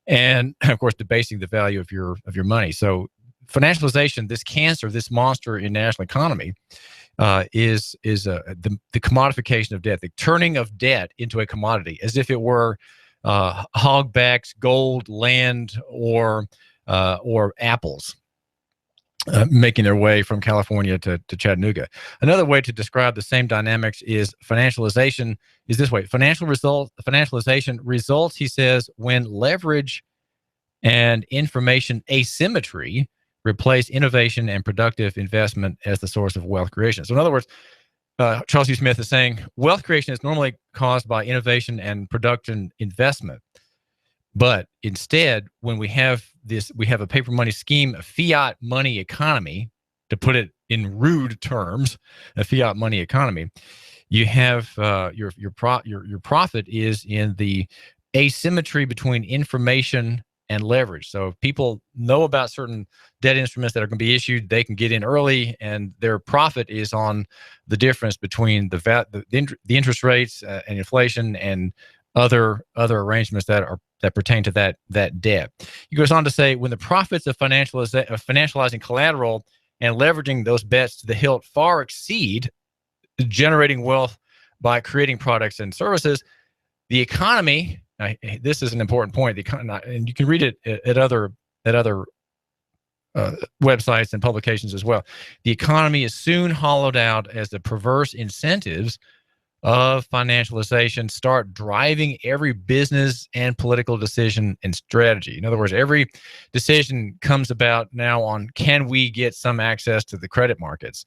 and of course debasing the value of your money. So financialization, this cancer, this monster in national economy, is the commodification of debt, the turning of debt into a commodity, as if it were hogbacks, gold, land, or apples, making their way from California to Chattanooga. Another way to describe the same dynamics is financialization is this way. Financialization results, he says, when leverage and information asymmetry replace innovation and productive investment as the source of wealth creation. So in other words, Charles U. Smith is saying wealth creation is normally caused by innovation and production investment. But instead, when we have a paper money scheme, a fiat money economy, to put it in rude terms, a fiat money economy, you have your profit is in the asymmetry between information and leverage. So if people know about certain debt instruments that are going to be issued, they can get in early, and their profit is on the difference between the interest rates and inflation and other arrangements that pertain to that debt. He goes on to say, when the profits of financializing collateral and leveraging those bets to the hilt far exceed generating wealth by creating products and services, the economy. This is an important point. And you can read it at other websites and publications as well. The economy is soon hollowed out as the perverse incentives of financialization start driving every business and political decision and strategy. In other words, every decision comes about now on, can we get some access to the credit markets?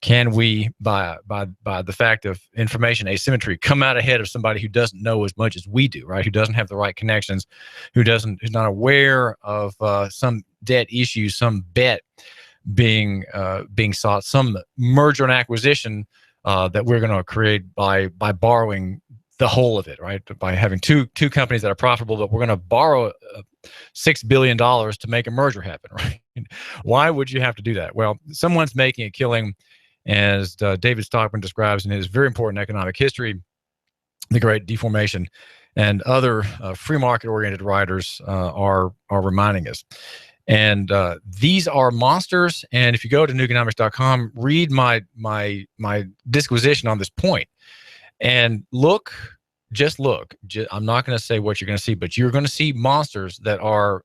Can we, by the fact of information asymmetry, come out ahead of somebody who doesn't know as much as we do, right? Who doesn't have the right connections, who's not aware of some debt issues, some bet being sought, some merger and acquisition that we're going to create by borrowing the whole of it, right? By having two companies that are profitable, but we're going to borrow $6 billion to make a merger happen, right? Why would you have to do that? Well, someone's making a killing, as David Stockman describes in his very important economic history, The Great Deformation, and other free market-oriented writers are reminding us. And these are monsters. And if you go to Nooganomics.com, read my disquisition on this point, and just look. I'm not going to say what you're going to see, but you're going to see monsters that are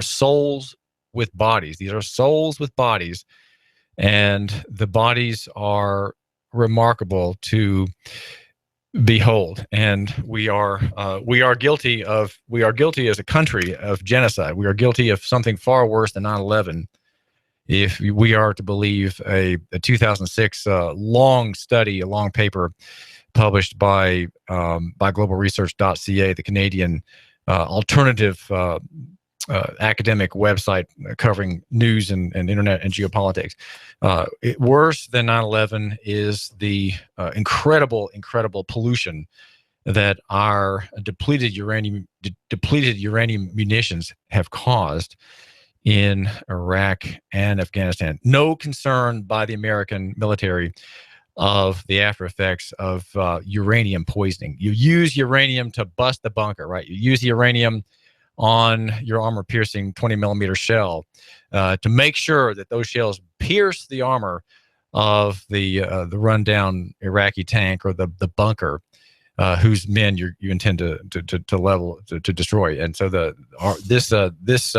souls with bodies. These are souls with bodies, and the bodies are remarkable to behold. And we are guilty as a country of genocide. We are guilty of something far worse than 9/11, if we are to believe a 2006 long study, a long paper published by globalresearch.ca, the Canadian alternative academic website covering news and internet and geopolitics. Worse than 9/11 is the incredible pollution that our depleted uranium munitions have caused in Iraq and Afghanistan. No concern by the American military of the after effects of uranium poisoning. You use uranium to bust the bunker, right? You use the uranium on your armor-piercing 20-millimeter shell to make sure that those shells pierce the armor of the rundown Iraqi tank or the bunker, whose men you intend to level to destroy. And so this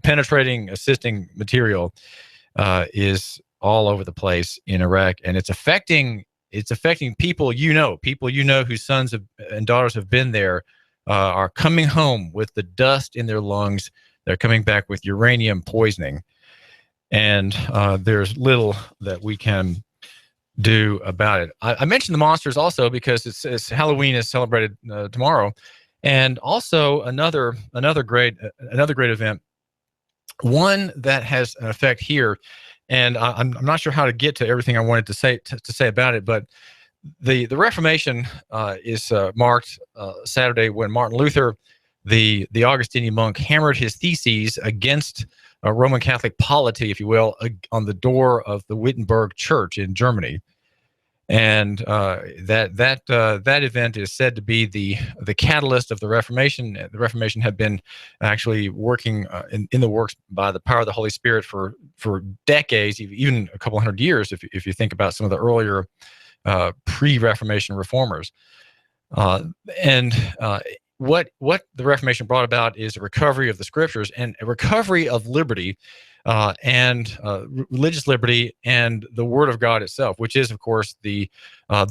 penetrating assisting material is all over the place in Iraq, and it's affecting people whose sons and daughters have been there, are coming home with the dust in their lungs. They're coming back with uranium poisoning, and there's little that we can do about it. I mentioned the monsters also because it's Halloween is celebrated tomorrow, and also another great event, one that has an effect here. And I'm not sure how to get to everything I wanted to say about it, but the Reformation is marked Saturday when Martin Luther, the Augustinian monk, hammered his theses against Roman Catholic polity, if you will, on the door of the Wittenberg Church in Germany. And that event is said to be the catalyst of the Reformation. The Reformation had been actually working in the works by the power of the Holy Spirit for decades, even a couple hundred years, if you think about some of the earlier pre-Reformation reformers. What the Reformation brought about is a recovery of the Scriptures and a recovery of liberty, and religious liberty, and the Word of God itself, which is, of course, the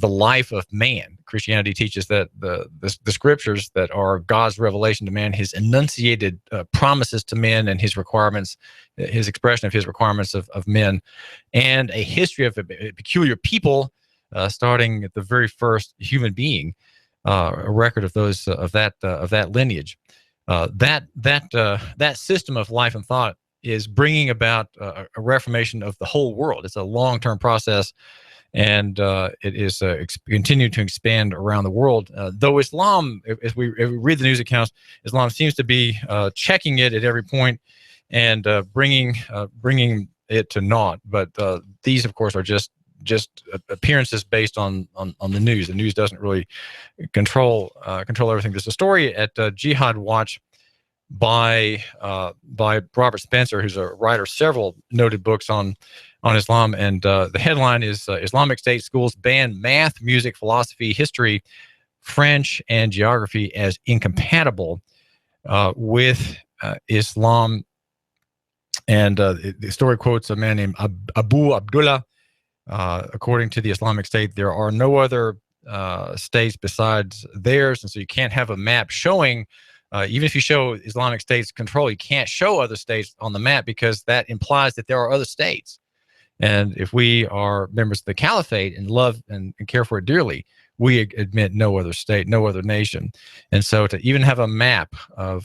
life of man. Christianity teaches that the Scriptures that are God's revelation to man, His enunciated promises to men, and His requirements, His expression of His requirements of men, and a history of a peculiar people, starting at the very first human being, a record of those of that lineage. That system of life and thought is bringing about a reformation of the whole world. It's a long-term process, and it is continuing to expand around the world. Though Islam, if we read the news accounts, Islam seems to be checking it at every point and bringing it to naught. But these, of course, are just appearances based on the news. The news doesn't really control everything. There's a story at Jihad Watch by Robert Spencer, who's a writer of several noted books on Islam, and the headline is Islamic State schools ban math, music, philosophy, history, French, and geography as incompatible with Islam. And the story quotes a man named Abu Abdullah. According to the Islamic State, there are no other states besides theirs, and so you can't have a map showing. Even if you show Islamic State's control, you can't show other states on the map because that implies that there are other states. And if we are members of the caliphate and love and care for it dearly, we admit no other state, no other nation. And so to even have a map of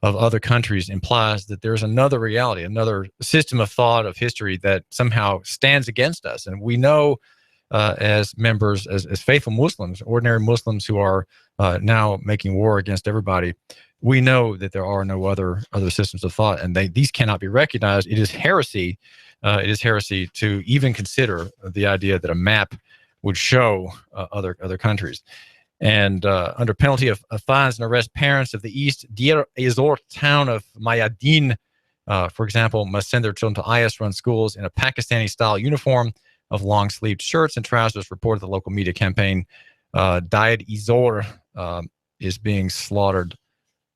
other countries implies that there's another reality, another system of thought, of history that somehow stands against us. And we know as members, as faithful Muslims, ordinary Muslims who are now making war against everybody, we know that there are no other systems of thought, and these cannot be recognized. It is heresy. It is heresy to even consider the idea that a map would show other countries. And under penalty of fines and arrest, parents of the East Deir ez-Zor town of Mayadin, for example, must send their children to IS-run schools in a Pakistani-style uniform of long-sleeved shirts and trousers, reported the local media campaign. Deir ez-Zor is being slaughtered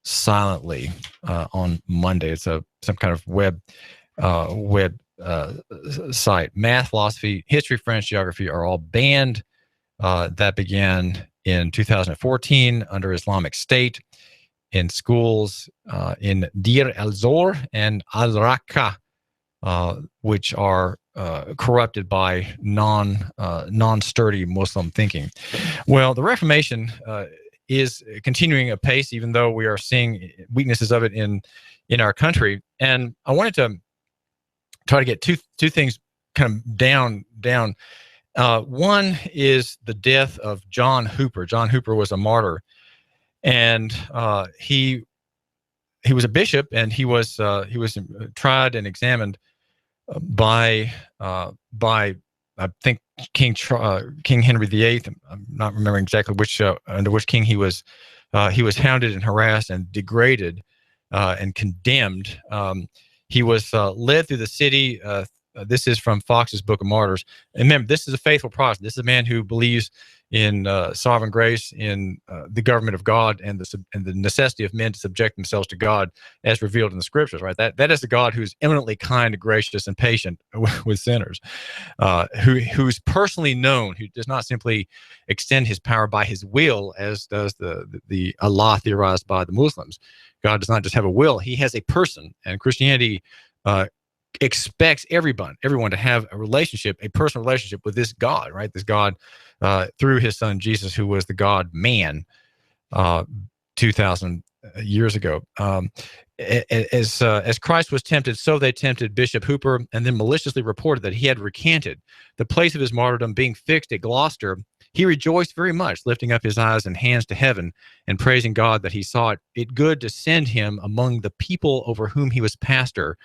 silently on Monday. It's some kind of web site. Math, philosophy, history, French, geography are all banned. That began in 2014 under Islamic State in schools in Deir ez-Zor and Al-Raqqa, which are corrupted by non-sturdy Muslim thinking. Well, the Reformation is continuing apace, even though we are seeing weaknesses of it in our country. And I wanted to try to get two things kind of down. One is the death of John Hooper. John Hooper was a martyr, and he was a bishop, and he was tried and examined by I think King Henry VIII. I'm not remembering exactly under which king he was hounded and harassed and degraded and condemned. He was led through the city. This is from Fox's Book of Martyrs. And remember, this is a faithful Protestant. This is a man who believes in sovereign grace, in the government of God, and the necessity of men to subject themselves to God as revealed in the Scriptures. Right? That is a God who's eminently kind, gracious, and patient with sinners, who's personally known, who does not simply extend his power by his will, as does the Allah theorized by the Muslims. God does not just have a will; He has a person, and Christianity expects everyone to have a personal relationship with this God, right? This God through His Son Jesus, who was the God man 2,000 years ago. As Christ was tempted, so they tempted Bishop Hooper, and then maliciously reported that he had recanted the place of his martyrdom being fixed at Gloucester. He rejoiced very much, lifting up his eyes and hands to heaven and praising God that he saw it good to send him among the people over whom he was pastor,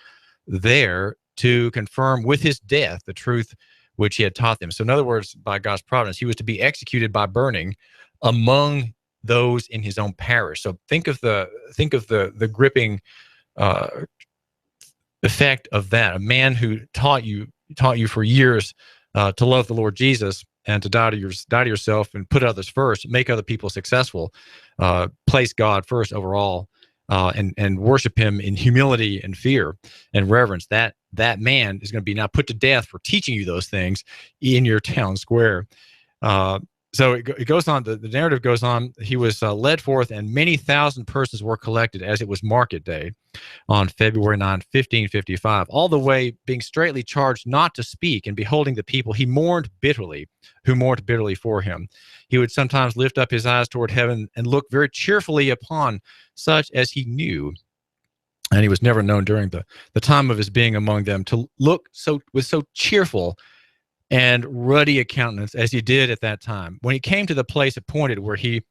there to confirm with his death the truth which he had taught them. So in other words, by God's providence, he was to be executed by burning among those in his own parish. So think of the gripping effect of that. A man who taught you for years to love the Lord Jesus and to die to yourself and put others first, make other people successful, place God first overall, and worship Him in humility and fear and reverence. That man is going to be now put to death for teaching you those things in your town square. So it goes on. The narrative goes on. He was led forth, and many thousand persons were collected, as it was market day on February 9, 1555. All the way being straitly charged not to speak, and beholding the people, he mourned bitterly, who mourned bitterly for him. He would sometimes lift up his eyes toward heaven and look very cheerfully upon such as he knew. And he was never known during the time of his being among them to look with so cheerful and ruddy a countenance as he did at that time. When he came to the place appointed where he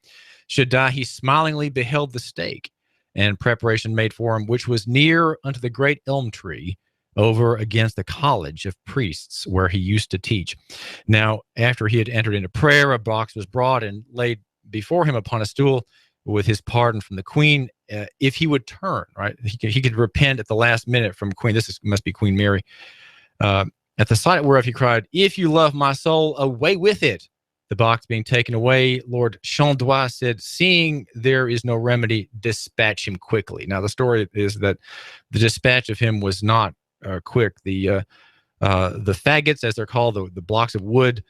should die, he smilingly beheld the stake and preparation made for him, which was near unto the great elm tree over against the college of priests where he used to teach. Now, after he had entered into prayer, a box was brought and laid before him upon a stool with his pardon from the queen. If he would turn, right, he could repent at the last minute from Queen. Must be Queen Mary. At the sight whereof he cried, "If you love my soul, away with it." The box being taken away, Lord Chandois said, "Seeing there is no remedy, dispatch him quickly." Now, the story is that the dispatch of him was not quick. The faggots, as they're called, the blocks of wood,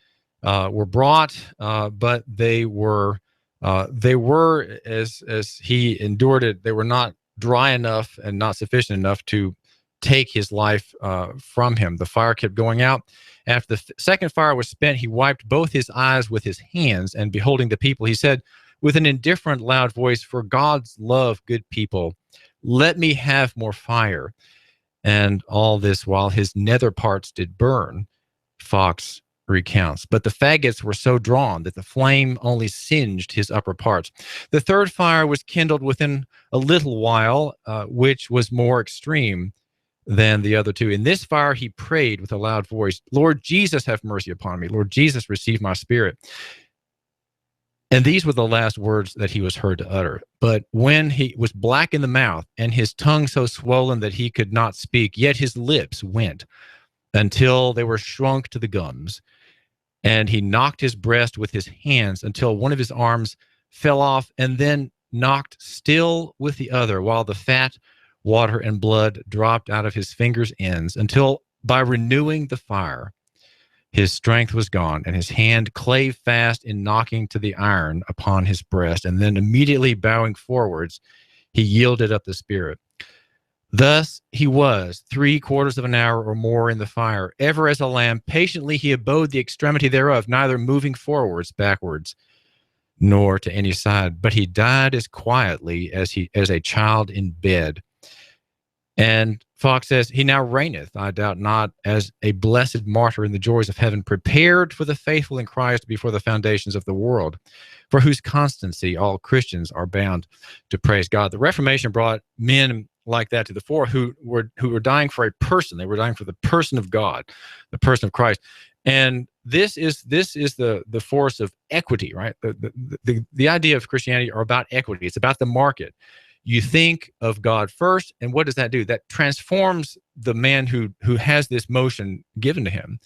were brought, but they were as he endured it, they were not dry enough and not sufficient enough to take his life from him. The fire kept going out. After the second fire was spent, he wiped both his eyes with his hands, and beholding the people, he said with an indifferent loud voice, "For God's love, good people, let me have more fire." And all this while his nether parts did burn, Fox recounts. But the faggots were so drawn that the flame only singed his upper parts. The third fire was kindled within a little while, which was more extreme than the other two. In this fire he prayed with a loud voice, "Lord Jesus, have mercy upon me. Lord Jesus, receive my spirit." And these were the last words that he was heard to utter. But when he was black in the mouth and his tongue so swollen that he could not speak, yet his lips went until they were shrunk to the gums. And he knocked his breast with his hands until one of his arms fell off, and then knocked still with the other, while the fat, water, and blood dropped out of his fingers' ends, until by renewing the fire, his strength was gone, and his hand clave fast in knocking to the iron upon his breast, and then immediately bowing forwards, he yielded up the spirit. Thus he was 3/4 of an hour or more in the fire, ever as a lamb. Patiently he abode the extremity thereof, neither moving forwards, backwards, nor to any side. But he died as quietly as a child in bed. And Fox says, he now reigneth, I doubt not, as a blessed martyr in the joys of heaven, prepared for the faithful in Christ before the foundations of the world, for whose constancy all Christians are bound to praise God. The Reformation brought men like that to the fore who were dying for a person. They were dying for the person of God, the person of Christ. And this is the force of equity, right? The idea of Christianity are about equity. It's about the market. You think of God first, and what does that do? That transforms the man who has this motion given to him.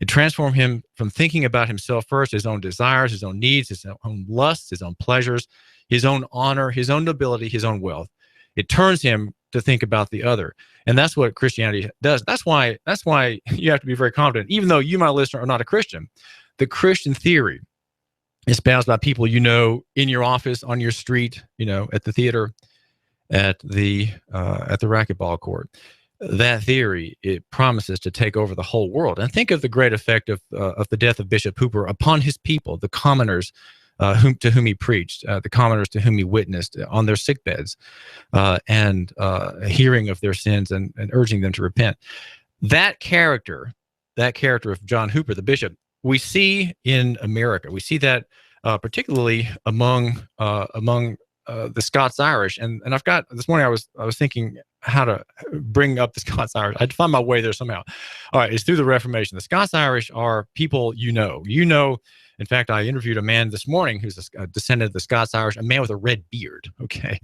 It transforms him from thinking about himself first, his own desires, his own needs, his own lusts, his own pleasures, his own honor, his own nobility, his own wealth. It turns him to think about the other. And that's what Christianity does. That's why you have to be very confident. Even though you, my listener, are not a Christian, the Christian theory espoused by people you know in your office, on your street, at the theater, at the racquetball court. That theory, it promises to take over the whole world. And think of the great effect of the death of Bishop Hooper upon his people, the commoners to whom he preached, the commoners to whom he witnessed on their sickbeds, and hearing of their sins and urging them to repent. That character of John Hooper, the bishop, we see in America. We see that particularly among the Scots-Irish. And I've got, this morning I was thinking how to bring up the Scots-Irish. I had to find my way there somehow. All right, it's through the Reformation. The Scots-Irish are people you know. In fact, I interviewed a man this morning who's a descendant of the Scots-Irish, a man with a red beard, okay?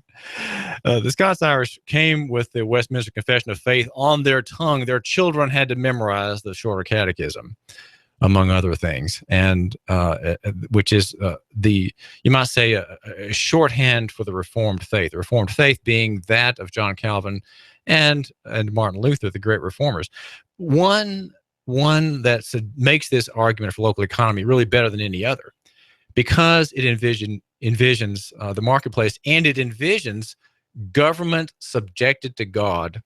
The Scots-Irish came with the Westminster Confession of Faith on their tongue. Their children had to memorize the Shorter Catechism, among other things, and which is you might say, a shorthand for the Reformed faith. The Reformed faith being that of John Calvin and Martin Luther, the great reformers. One that makes this argument for local economy really better than any other, because it envisions the marketplace, and it envisions government subjected to God,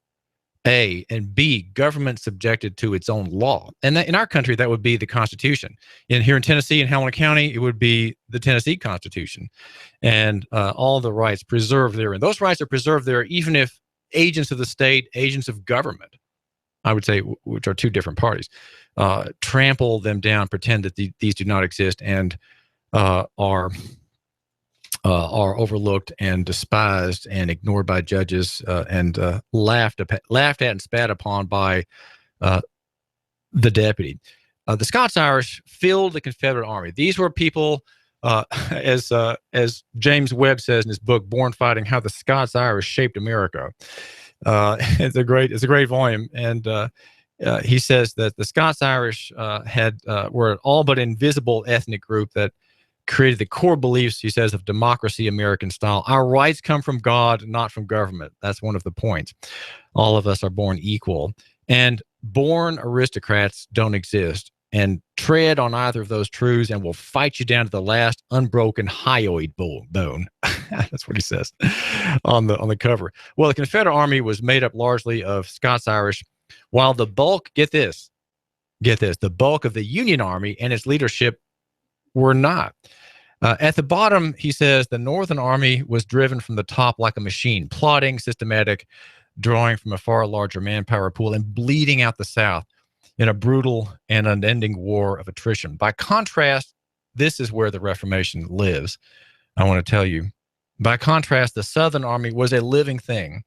A, and B, government subjected to its own law. And in our country, that would be the Constitution. Here in Tennessee, in Hamilton County, it would be the Tennessee Constitution, and all the rights preserved there. And those rights are preserved there even if agents of the state, agents of government, I would say, which are two different parties, trample them down, pretend that these do not exist, and are overlooked and despised and ignored by judges, and laughed at and spat upon by the deputy. The Scots-Irish filled the Confederate Army. These were people, as James Webb says in his book "Born Fighting: How the Scots-Irish Shaped America." It's a great volume, and he says that the Scots-Irish were an all but invisible ethnic group that created the core beliefs, he says, of democracy, American style. Our rights come from God, not from government. That's one of the points. All of us are born equal, and born aristocrats don't exist. And tread on either of those truths and will fight you down to the last unbroken hyoid bone. That's what he says on the cover. Well, the Confederate Army was made up largely of Scots-Irish, while the bulk, get this, the bulk of the Union Army and its leadership were not. At the bottom, he says, the Northern Army was driven from the top like a machine, plotting, systematic, drawing from a far larger manpower pool and bleeding out the South in a brutal and unending war of attrition. By contrast, this is where the Reformation lives. I want to tell you, by contrast, the Southern Army was a living thing,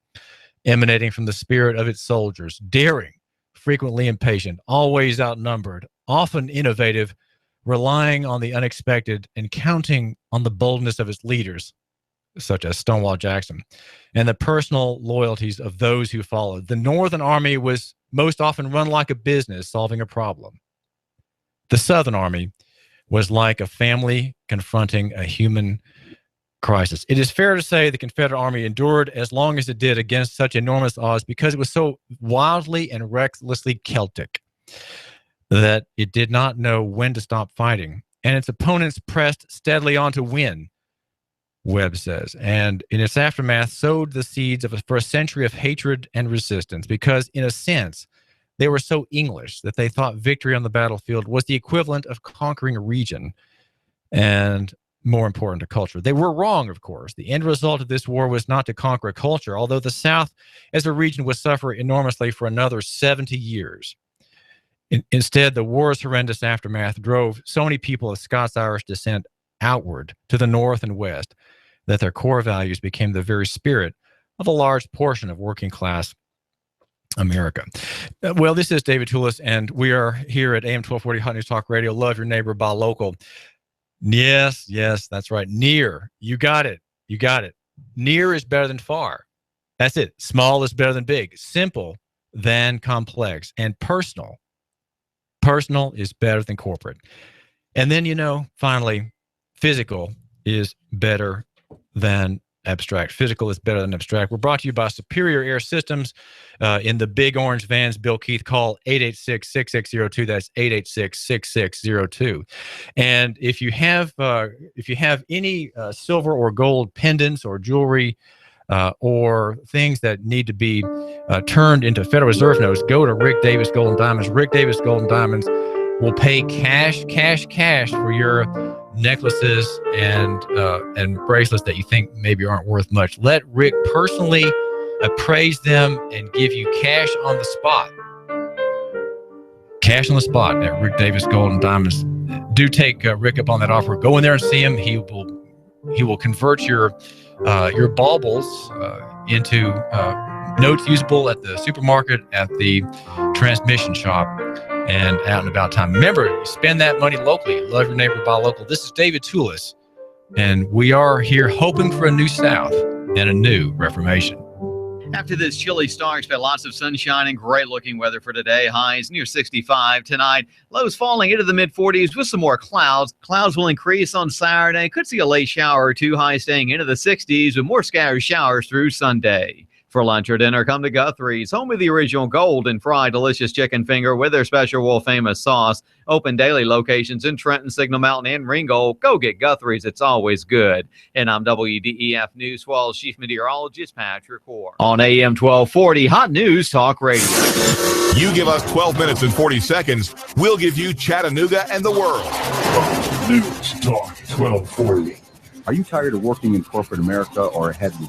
emanating from the spirit of its soldiers, daring, frequently impatient, always outnumbered, often innovative, relying on the unexpected, and counting on the boldness of its leaders, such as Stonewall Jackson, and the personal loyalties of those who followed. The Northern Army was most often run like a business solving a problem. The Southern Army was like a family confronting a human crisis. It is fair to say the Confederate Army endured as long as it did against such enormous odds because it was so wildly and recklessly Celtic that it did not know when to stop fighting, and its opponents pressed steadily on to win, Webb says, and in its aftermath sowed the seeds for a century of hatred and resistance because, in a sense, they were so English that they thought victory on the battlefield was the equivalent of conquering a region and, more important, to culture. They were wrong, of course. The end result of this war was not to conquer a culture, although the South as a region would suffer enormously for another 70 years. Instead, the war's horrendous aftermath drove so many people of Scots-Irish descent outward to the North and West that their core values became the very spirit of a large portion of working class America. Well, this is David Tulis, and we are here at AM 1240 Hot News Talk Radio. Love your neighbor, buy local. Yes, that's right. Near. You got it. Near is better than far. That's it. Small is better than big. Simple than complex. And personal. Personal is better than corporate. And then, finally, physical is better than abstract. Physical is better than abstract. We're brought to you by Superior Air Systems in the big orange vans. Bill Keith, call 886-6602. That's 886-6602. And if you have any silver or gold pendants or jewelry or things that need to be turned into Federal Reserve notes, go to Rick Davis Gold and Diamonds. Rick Davis Gold and Diamonds will pay cash for your necklaces and bracelets that you think maybe aren't worth much. Let Rick personally appraise them and give you cash on the spot. Cash on the spot at Rick Davis Gold and Diamonds. Do take Rick up on that offer. Go in there and see him. He will convert your baubles into notes usable at the supermarket, at the transmission shop, and out and about time. Remember, spend that money locally. Love your neighbor, buy local. This is David Tulis, and we are here hoping for a new South and a new Reformation. After this chilly start, expect lots of sunshine and great looking weather for today. Highs near 65 tonight. Lows falling into the mid-40s with some more clouds. Clouds will increase on Saturday. Could see a late shower or two. Highs staying into the 60s with more scattered showers through Sunday. For lunch or dinner, come to Guthrie's, home of the original golden fried delicious chicken finger with their special world famous sauce. Open daily locations in Trenton, Signal Mountain, and Ringgold. Go get Guthrie's. It's always good. And I'm WDEF News Swell's chief meteorologist, Patrick Orr. On AM 1240, Hot News Talk Radio. You give us 12 minutes and 40 seconds, we'll give you Chattanooga and the world. News Talk 1240. Are you tired of working in corporate America or have you